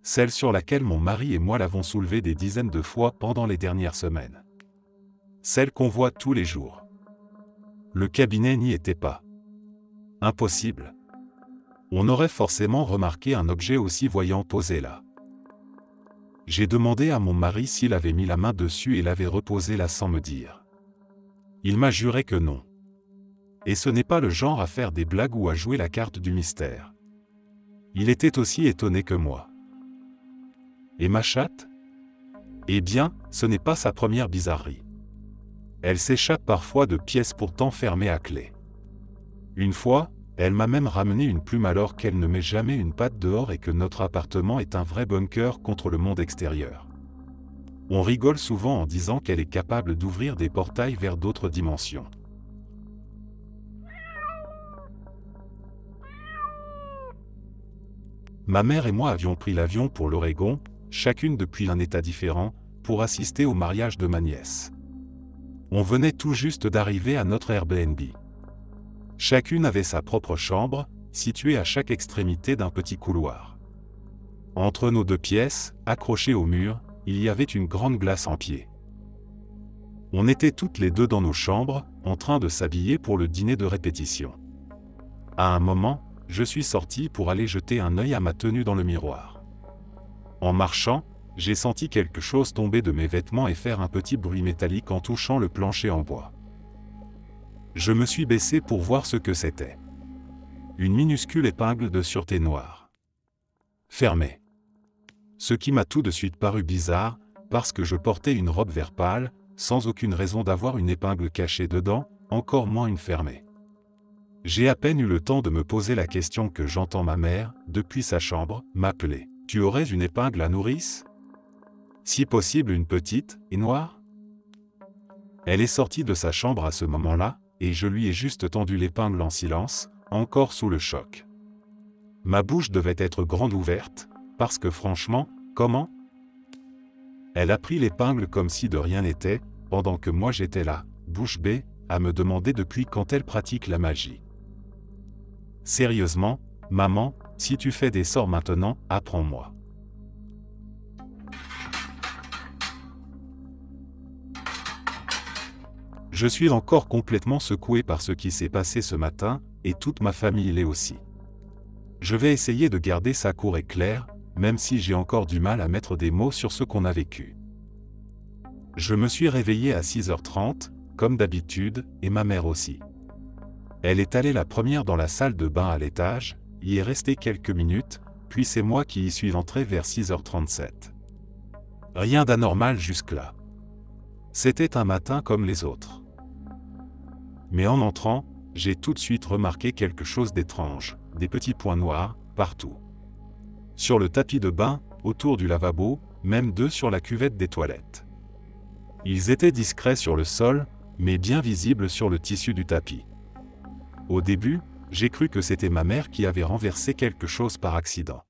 Celle sur laquelle mon mari et moi l'avons soulevé des dizaines de fois pendant les dernières semaines. Celle qu'on voit tous les jours. Le cabinet n'y était pas. Impossible. On aurait forcément remarqué un objet aussi voyant posé là. J'ai demandé à mon mari s'il avait mis la main dessus et l'avait reposé là sans me dire. Il m'a juré que non. Et ce n'est pas le genre à faire des blagues ou à jouer la carte du mystère. Il était aussi étonné que moi. Et ma chatte? Eh bien, ce n'est pas sa première bizarrerie. Elle s'échappe parfois de pièces pourtant fermées à clé. Une fois, elle m'a même ramené une plume alors qu'elle ne met jamais une patte dehors et que notre appartement est un vrai bunker contre le monde extérieur. On rigole souvent en disant qu'elle est capable d'ouvrir des portails vers d'autres dimensions. Ma mère et moi avions pris l'avion pour l'Oregon, chacune depuis un état différent, pour assister au mariage de ma nièce. On venait tout juste d'arriver à notre Airbnb. Chacune avait sa propre chambre, située à chaque extrémité d'un petit couloir. Entre nos deux pièces, accrochées au mur, il y avait une grande glace en pied. On était toutes les deux dans nos chambres, en train de s'habiller pour le dîner de répétition. À un moment, je suis sorti pour aller jeter un œil à ma tenue dans le miroir. En marchant, j'ai senti quelque chose tomber de mes vêtements et faire un petit bruit métallique en touchant le plancher en bois. Je me suis baissé pour voir ce que c'était. Une minuscule épingle de sûreté noire. Fermée. Ce qui m'a tout de suite paru bizarre, parce que je portais une robe vert pâle, sans aucune raison d'avoir une épingle cachée dedans, encore moins une fermée. J'ai à peine eu le temps de me poser la question que j'entends ma mère, depuis sa chambre, m'appeler. « Tu aurais une épingle à nourrice ? Si possible une petite, et noire ?» Elle est sortie de sa chambre à ce moment-là, et je lui ai juste tendu l'épingle en silence, encore sous le choc. Ma bouche devait être grande ouverte, parce que franchement, comment ? Elle a pris l'épingle comme si de rien n'était, pendant que moi j'étais là, bouche bée, à me demander depuis quand elle pratique la magie. Sérieusement, maman, si tu fais des sorts maintenant, apprends-moi. Je suis encore complètement secoué par ce qui s'est passé ce matin, et toute ma famille l'est aussi. Je vais essayer de garder ça court et clair, même si j'ai encore du mal à mettre des mots sur ce qu'on a vécu. Je me suis réveillé à 6h30, comme d'habitude, et ma mère aussi. Elle est allée la première dans la salle de bain à l'étage, y est restée quelques minutes, puis c'est moi qui y suis entré vers 6h37. Rien d'anormal jusque-là. C'était un matin comme les autres. Mais en entrant, j'ai tout de suite remarqué quelque chose d'étrange, des petits points noirs, partout. Sur le tapis de bain, autour du lavabo, même deux sur la cuvette des toilettes. Ils étaient discrets sur le sol, mais bien visibles sur le tissu du tapis. Au début, j'ai cru que c'était ma mère qui avait renversé quelque chose par accident.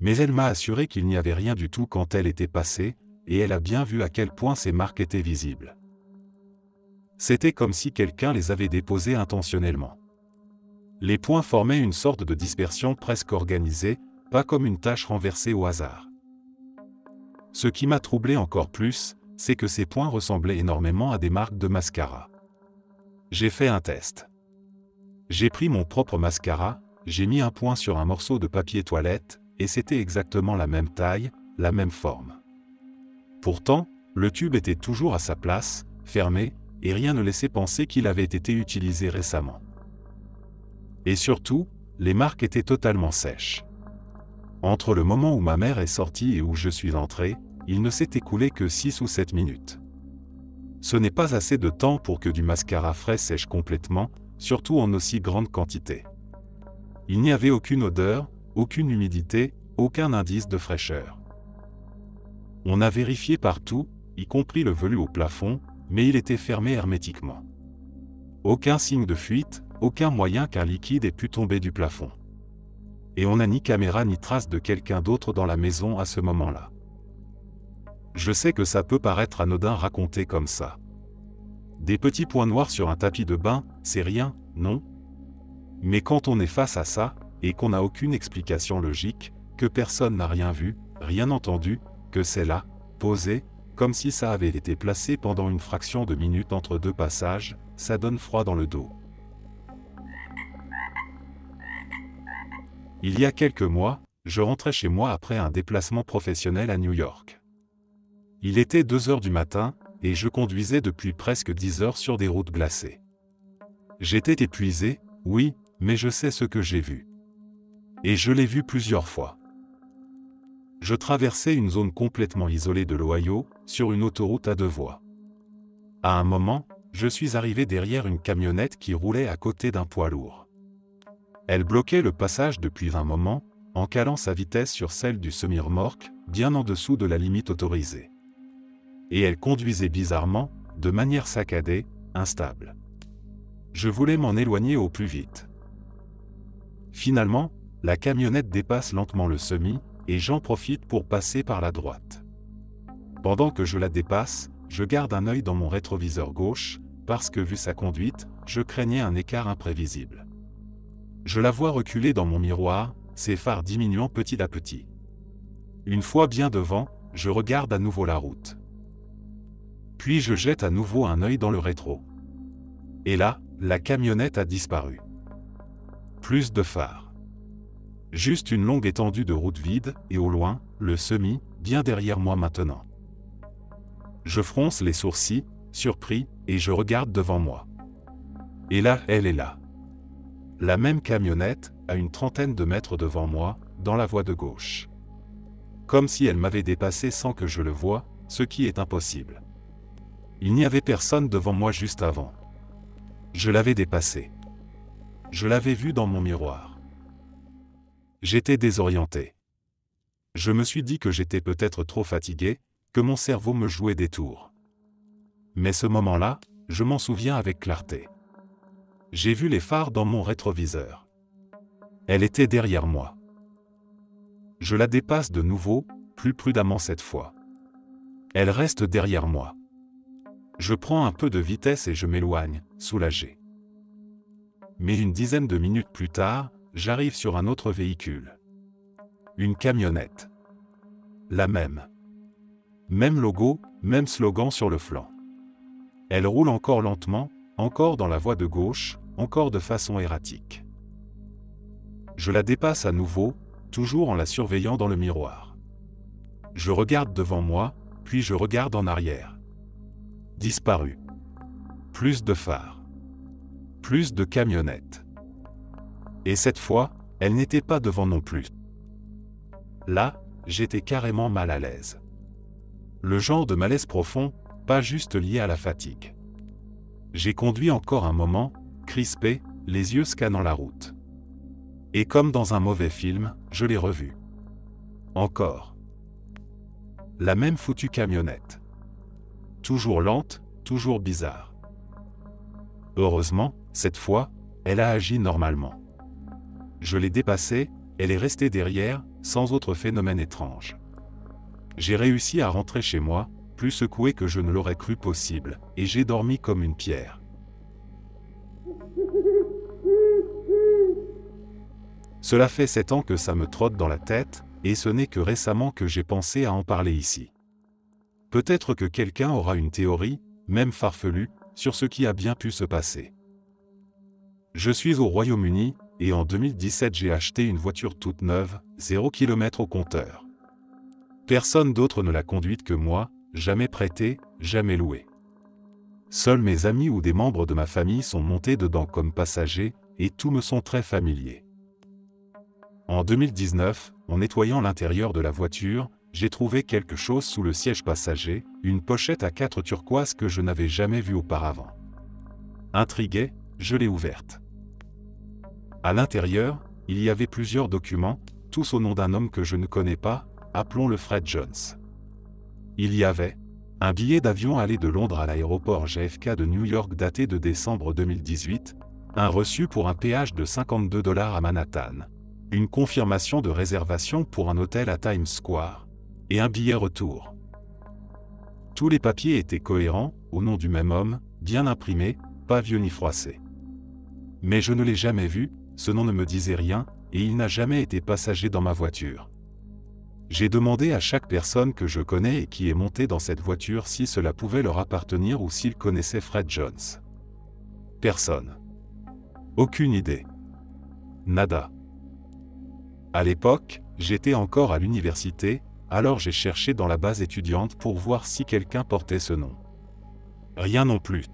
Mais elle m'a assuré qu'il n'y avait rien du tout quand elle était passée, et elle a bien vu à quel point ces marques étaient visibles. C'était comme si quelqu'un les avait déposées intentionnellement. Les points formaient une sorte de dispersion presque organisée, pas comme une tache renversée au hasard. Ce qui m'a troublé encore plus, c'est que ces points ressemblaient énormément à des marques de mascara. J'ai fait un test. J'ai pris mon propre mascara, j'ai mis un point sur un morceau de papier toilette, et c'était exactement la même taille, la même forme. Pourtant, le tube était toujours à sa place, fermé, et rien ne laissait penser qu'il avait été utilisé récemment. Et surtout, les marques étaient totalement sèches. Entre le moment où ma mère est sortie et où je suis entré, il ne s'est écoulé que 6 ou 7 minutes. Ce n'est pas assez de temps pour que du mascara frais sèche complètement, surtout en aussi grande quantité. Il n'y avait aucune odeur, aucune humidité, aucun indice de fraîcheur. On a vérifié partout, y compris le velu au plafond, mais il était fermé hermétiquement. Aucun signe de fuite, aucun moyen qu'un liquide ait pu tomber du plafond. Et on n'a ni caméra ni trace de quelqu'un d'autre dans la maison à ce moment-là. Je sais que ça peut paraître anodin raconté comme ça. Des petits points noirs sur un tapis de bain, c'est rien, non? Mais quand on est face à ça, et qu'on n'a aucune explication logique, que personne n'a rien vu, rien entendu, que c'est là, posé, comme si ça avait été placé pendant une fraction de minute entre deux passages, ça donne froid dans le dos. Il y a quelques mois, je rentrais chez moi après un déplacement professionnel à New York. Il était 2 heures du matin, et je conduisais depuis presque 10 heures sur des routes glacées. J'étais épuisé, oui, mais je sais ce que j'ai vu. Et je l'ai vu plusieurs fois. Je traversais une zone complètement isolée de l'Ohio, sur une autoroute à 2 voies. À un moment, je suis arrivé derrière une camionnette qui roulait à côté d'un poids lourd. Elle bloquait le passage depuis un moment, en calant sa vitesse sur celle du semi-remorque, bien en dessous de la limite autorisée. Et elle conduisait bizarrement, de manière saccadée, instable. Je voulais m'en éloigner au plus vite. Finalement, la camionnette dépasse lentement le semi, et j'en profite pour passer par la droite. Pendant que je la dépasse, je garde un œil dans mon rétroviseur gauche, parce que vu sa conduite, je craignais un écart imprévisible. Je la vois reculer dans mon miroir, ses phares diminuant petit à petit. Une fois bien devant, je regarde à nouveau la route. Puis je jette à nouveau un œil dans le rétro. Et là, la camionnette a disparu. Plus de phares. Juste une longue étendue de route vide, et au loin, le semi, bien derrière moi maintenant. Je fronce les sourcils, surpris, et je regarde devant moi. Et là, elle est là. La même camionnette, à une trentaine de mètres devant moi, dans la voie de gauche. Comme si elle m'avait dépassé sans que je le voie, ce qui est impossible. Il n'y avait personne devant moi juste avant. Je l'avais dépassée. Je l'avais vue dans mon miroir. J'étais désorienté. Je me suis dit que j'étais peut-être trop fatigué, que mon cerveau me jouait des tours. Mais ce moment-là, je m'en souviens avec clarté. J'ai vu les phares dans mon rétroviseur. Elle était derrière moi. Je la dépasse de nouveau, plus prudemment cette fois. Elle reste derrière moi. Je prends un peu de vitesse et je m'éloigne, soulagé. Mais une dizaine de minutes plus tard, j'arrive sur un autre véhicule. Une camionnette. La même. Même logo, même slogan sur le flanc. Elle roule encore lentement, encore dans la voie de gauche, encore de façon erratique. Je la dépasse à nouveau, toujours en la surveillant dans le miroir. Je regarde devant moi, puis je regarde en arrière. Disparu. Plus de phares. Plus de camionnettes. Et cette fois, elle n'était pas devant non plus. Là, j'étais carrément mal à l'aise. Le genre de malaise profond, pas juste lié à la fatigue. J'ai conduit encore un moment, crispé, les yeux scannant la route. Et comme dans un mauvais film, je l'ai revue. Encore. La même foutue camionnette. Toujours lente, toujours bizarre. Heureusement, cette fois, elle a agi normalement. Je l'ai dépassée, elle est restée derrière, sans autre phénomène étrange. J'ai réussi à rentrer chez moi, plus secoué que je ne l'aurais cru possible, et j'ai dormi comme une pierre. Cela fait 7 ans que ça me trotte dans la tête, et ce n'est que récemment que j'ai pensé à en parler ici. Peut-être que quelqu'un aura une théorie, même farfelue, sur ce qui a bien pu se passer. Je suis au Royaume-Uni, et en 2017 j'ai acheté une voiture toute neuve, 0 km au compteur. Personne d'autre ne l'a conduite que moi, jamais prêtée, jamais louée. Seuls mes amis ou des membres de ma famille sont montés dedans comme passagers, et tous me sont très familiers. En 2019, en nettoyant l'intérieur de la voiture, j'ai trouvé quelque chose sous le siège passager, une pochette à 4 turquoise que je n'avais jamais vue auparavant. Intrigué, je l'ai ouverte. À l'intérieur, il y avait plusieurs documents, tous au nom d'un homme que je ne connais pas, appelons-le Fred Jones. Il y avait un billet d'avion aller de Londres à l'aéroport JFK de New York daté de décembre 2018, un reçu pour un péage de $52 à Manhattan, une confirmation de réservation pour un hôtel à Times Square, et un billet retour. Tous les papiers étaient cohérents, au nom du même homme, bien imprimés, pas vieux ni froissés. Mais je ne l'ai jamais vu, ce nom ne me disait rien, et il n'a jamais été passager dans ma voiture. J'ai demandé à chaque personne que je connais et qui est montée dans cette voiture si cela pouvait leur appartenir ou s'ils connaissaient Fred Jones. Personne. Aucune idée. Nada. À l'époque, j'étais encore à l'université, alors j'ai cherché dans la base étudiante pour voir si quelqu'un portait ce nom. Rien non plus.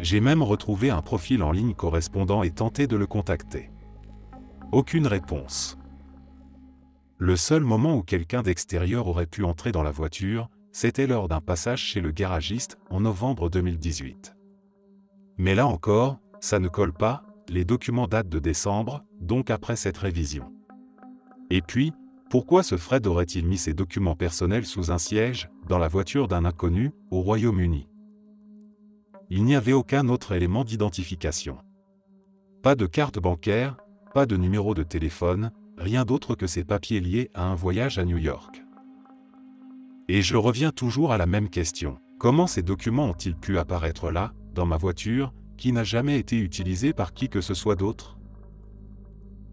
J'ai même retrouvé un profil en ligne correspondant et tenté de le contacter. Aucune réponse. Le seul moment où quelqu'un d'extérieur aurait pu entrer dans la voiture, c'était lors d'un passage chez le garagiste en novembre 2018. Mais là encore, ça ne colle pas, les documents datent de décembre, donc après cette révision. Et puis, pourquoi ce Fred aurait-il mis ses documents personnels sous un siège, dans la voiture d'un inconnu, au Royaume-Uni? Il n'y avait aucun autre élément d'identification. Pas de carte bancaire, pas de numéro de téléphone, rien d'autre que ces papiers liés à un voyage à New York. Et je reviens toujours à la même question. Comment ces documents ont-ils pu apparaître là, dans ma voiture, qui n'a jamais été utilisée par qui que ce soit d'autre?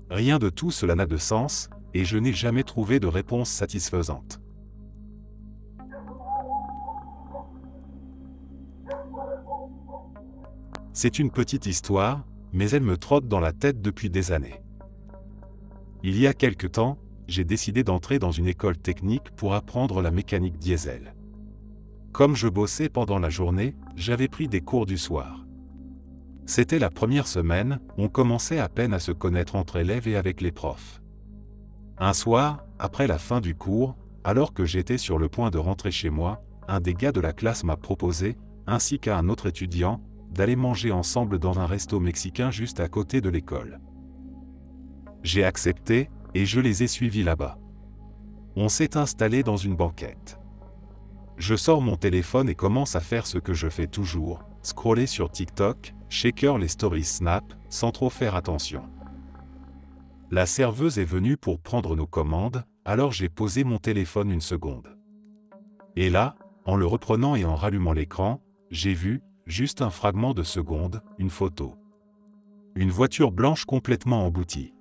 Rien de tout cela n'a de sens, et je n'ai jamais trouvé de réponse satisfaisante. C'est une petite histoire, mais elle me trotte dans la tête depuis des années. Il y a quelque temps, j'ai décidé d'entrer dans une école technique pour apprendre la mécanique diesel. Comme je bossais pendant la journée, j'avais pris des cours du soir. C'était la première semaine, on commençait à peine à se connaître entre élèves et avec les profs. Un soir, après la fin du cours, alors que j'étais sur le point de rentrer chez moi, un des gars de la classe m'a proposé, ainsi qu'à un autre étudiant, d'aller manger ensemble dans un resto mexicain juste à côté de l'école. J'ai accepté, et je les ai suivis là-bas. On s'est installé dans une banquette. Je sors mon téléphone et commence à faire ce que je fais toujours, scroller sur TikTok, shaker les stories Snap, sans trop faire attention. La serveuse est venue pour prendre nos commandes, alors j'ai posé mon téléphone une seconde. Et là, en le reprenant et en rallumant l'écran, j'ai vu, juste un fragment de seconde, une photo. Une voiture blanche complètement emboutie.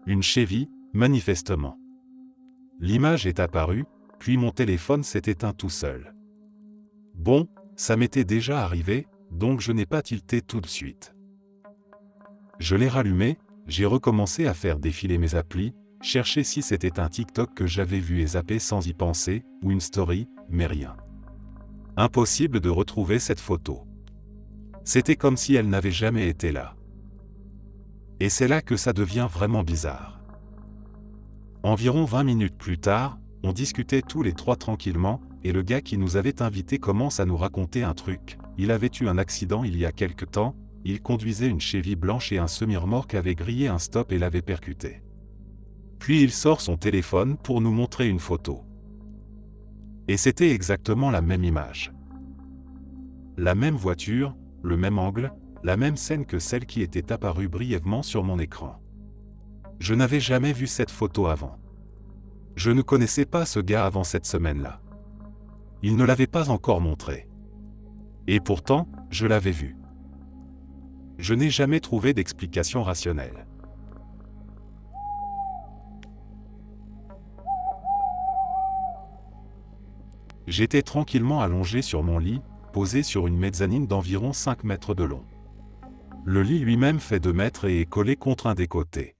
Une Chevy, manifestement. L'image est apparue, puis mon téléphone s'est éteint tout seul. Bon, ça m'était déjà arrivé, donc je n'ai pas tilté tout de suite. Je l'ai rallumé, j'ai recommencé à faire défiler mes applis, chercher si c'était un TikTok que j'avais vu et zappé sans y penser, ou une story, mais rien. Impossible de retrouver cette photo. C'était comme si elle n'avait jamais été là. Et c'est là que ça devient vraiment bizarre. Environ 20 minutes plus tard, on discutait tous les trois tranquillement, et le gars qui nous avait invités commence à nous raconter un truc. Il avait eu un accident il y a quelque temps, il conduisait une Chevy blanche et un semi-remorque avait grillé un stop et l'avait percuté. Puis il sort son téléphone pour nous montrer une photo. Et c'était exactement la même image. La même voiture, le même angle, la même scène que celle qui était apparue brièvement sur mon écran. Je n'avais jamais vu cette photo avant. Je ne connaissais pas ce gars avant cette semaine-là. Il ne l'avait pas encore montré. Et pourtant, je l'avais vu. Je n'ai jamais trouvé d'explication rationnelle. J'étais tranquillement allongé sur mon lit, posé sur une mezzanine d'environ 5 mètres de long. Le lit lui-même fait 2 mètres et est collé contre un des côtés.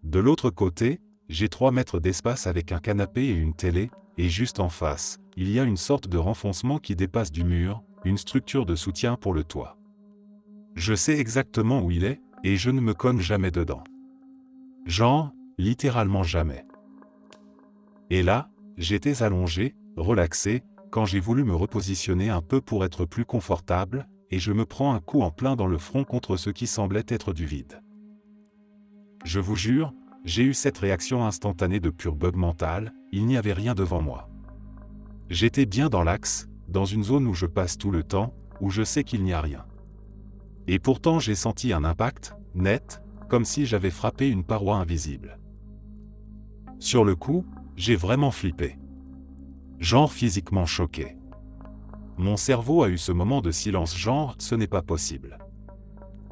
De l'autre côté, j'ai 3 mètres d'espace avec un canapé et une télé, et juste en face, il y a une sorte de renfoncement qui dépasse du mur, une structure de soutien pour le toit. Je sais exactement où il est, et je ne me cogne jamais dedans. Genre, littéralement jamais. Et là, j'étais allongé, relaxé, quand j'ai voulu me repositionner un peu pour être plus confortable, et je me prends un coup en plein dans le front contre ce qui semblait être du vide. Je vous jure, j'ai eu cette réaction instantanée de pur bug mental, il n'y avait rien devant moi. J'étais bien dans l'axe, dans une zone où je passe tout le temps, où je sais qu'il n'y a rien. Et pourtant j'ai senti un impact, net, comme si j'avais frappé une paroi invisible. Sur le coup, j'ai vraiment flippé. Genre physiquement choqué. Mon cerveau a eu ce moment de silence genre, ce n'est pas possible.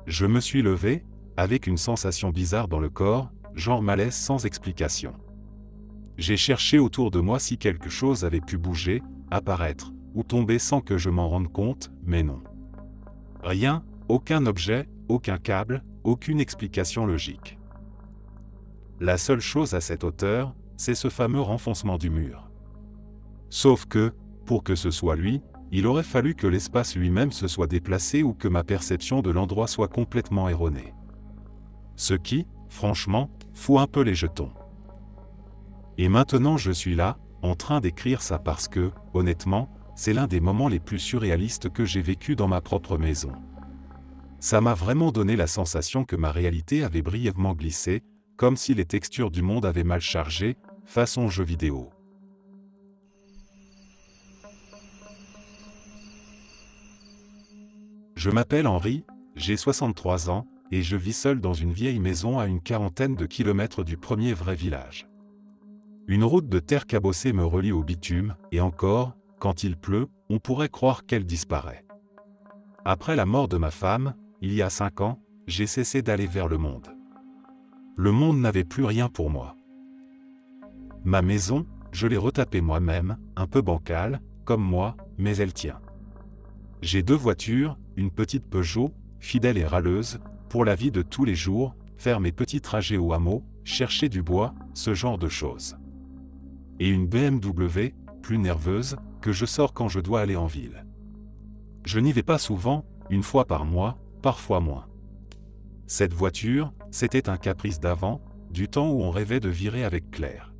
Je me suis levé, avec une sensation bizarre dans le corps, genre malaise sans explication. J'ai cherché autour de moi si quelque chose avait pu bouger, apparaître, ou tomber sans que je m'en rende compte, mais non. Rien, aucun objet, aucun câble, aucune explication logique. La seule chose à cette hauteur, c'est ce fameux renfoncement du mur. Sauf que, pour que ce soit lui, il aurait fallu que l'espace lui-même se soit déplacé ou que ma perception de l'endroit soit complètement erronée. Ce qui, franchement, fout un peu les jetons. Et maintenant je suis là, en train d'écrire ça parce que, honnêtement, c'est l'un des moments les plus surréalistes que j'ai vécu dans ma propre maison. Ça m'a vraiment donné la sensation que ma réalité avait brièvement glissé, comme si les textures du monde avaient mal chargé, façon jeu vidéo. Je m'appelle Henri, j'ai 63 ans, et je vis seul dans une vieille maison à une quarantaine de kilomètres du premier vrai village. Une route de terre cabossée me relie au bitume, et encore, quand il pleut, on pourrait croire qu'elle disparaît. Après la mort de ma femme, il y a 5 ans, j'ai cessé d'aller vers le monde. Le monde n'avait plus rien pour moi. Ma maison, je l'ai retapée moi-même, un peu bancale, comme moi, mais elle tient. J'ai 2 voitures, une petite Peugeot, fidèle et râleuse, pour la vie de tous les jours, faire mes petits trajets au hameau, chercher du bois, ce genre de choses. Et une BMW, plus nerveuse, que je sors quand je dois aller en ville. Je n'y vais pas souvent, une fois par mois, parfois moins. Cette voiture, c'était un caprice d'avant, du temps où on rêvait de virer avec Claire.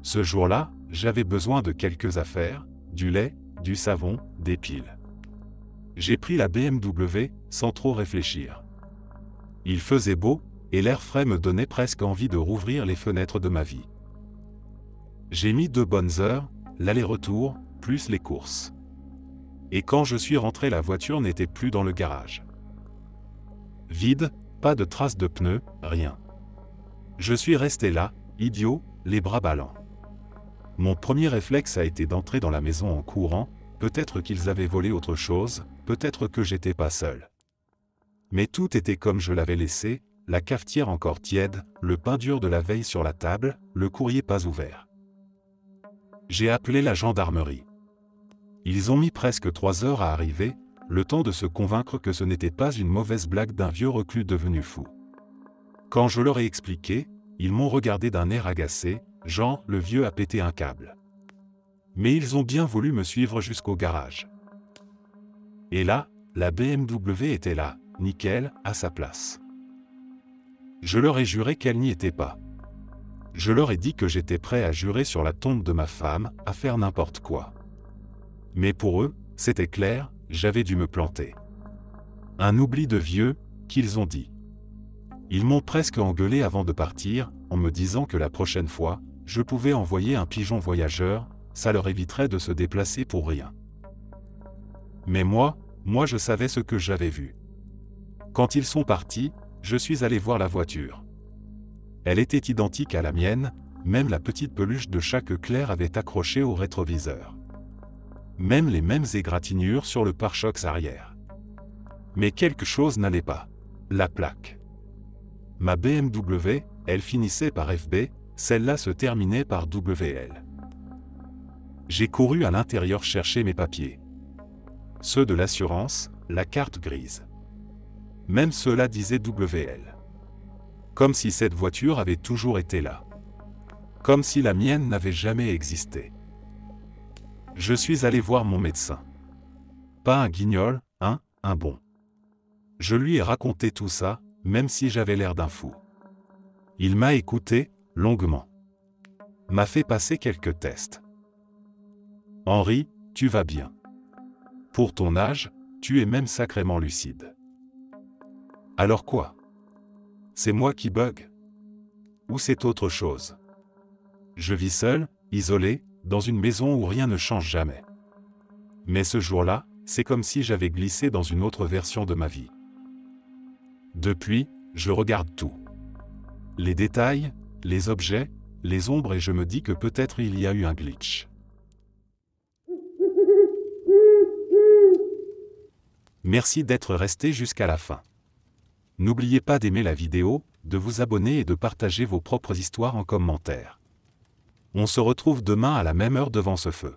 Ce jour-là, j'avais besoin de quelques affaires, du lait, du savon, des piles. J'ai pris la BMW, sans trop réfléchir. Il faisait beau, et l'air frais me donnait presque envie de rouvrir les fenêtres de ma vie. J'ai mis 2 bonnes heures, l'aller-retour, plus les courses. Et quand je suis rentré, la voiture n'était plus dans le garage. Vide, pas de traces de pneus, rien. Je suis resté là, idiot, les bras ballants. Mon premier réflexe a été d'entrer dans la maison en courant, peut-être qu'ils avaient volé autre chose, peut-être que j'étais pas seul. Mais tout était comme je l'avais laissé, la cafetière encore tiède, le pain dur de la veille sur la table, le courrier pas ouvert. J'ai appelé la gendarmerie. Ils ont mis presque 3 heures à arriver, le temps de se convaincre que ce n'était pas une mauvaise blague d'un vieux reclus devenu fou. Quand je leur ai expliqué, ils m'ont regardé d'un air agacé, genre le vieux a pété un câble. Mais ils ont bien voulu me suivre jusqu'au garage. Et là, la BMW était là, nickel, à sa place. Je leur ai juré qu'elle n'y était pas. Je leur ai dit que j'étais prêt à jurer sur la tombe de ma femme, à faire n'importe quoi. Mais pour eux, c'était clair, j'avais dû me planter. Un oubli de vieux, qu'ils ont dit. Ils m'ont presque engueulé avant de partir, en me disant que la prochaine fois, je pouvais envoyer un pigeon voyageur, ça leur éviterait de se déplacer pour rien. Mais moi je savais ce que j'avais vu. Quand ils sont partis, je suis allé voir la voiture. Elle était identique à la mienne, même la petite peluche de chat que Claire avait accrochée au rétroviseur. Même les mêmes égratignures sur le pare-chocs arrière. Mais quelque chose n'allait pas. La plaque. Ma BMW, elle finissait par FB, celle-là se terminait par WL. J'ai couru à l'intérieur chercher mes papiers. Ceux de l'assurance, la carte grise. Même ceux-là disaient WL. Comme si cette voiture avait toujours été là. Comme si la mienne n'avait jamais existé. Je suis allé voir mon médecin. Pas un guignol, un bon. Je lui ai raconté tout ça, même si j'avais l'air d'un fou. Il m'a écouté, longuement. M'a fait passer quelques tests. Henri, tu vas bien. Pour ton âge, tu es même sacrément lucide. Alors quoi? C'est moi qui bug? Ou c'est autre chose? Je vis seul, isolé, dans une maison où rien ne change jamais. Mais ce jour-là, c'est comme si j'avais glissé dans une autre version de ma vie. Depuis, je regarde tout. Les détails, les objets, les ombres et je me dis que peut-être il y a eu un glitch. Merci d'être resté jusqu'à la fin. N'oubliez pas d'aimer la vidéo, de vous abonner et de partager vos propres histoires en commentaire. On se retrouve demain à la même heure devant ce feu.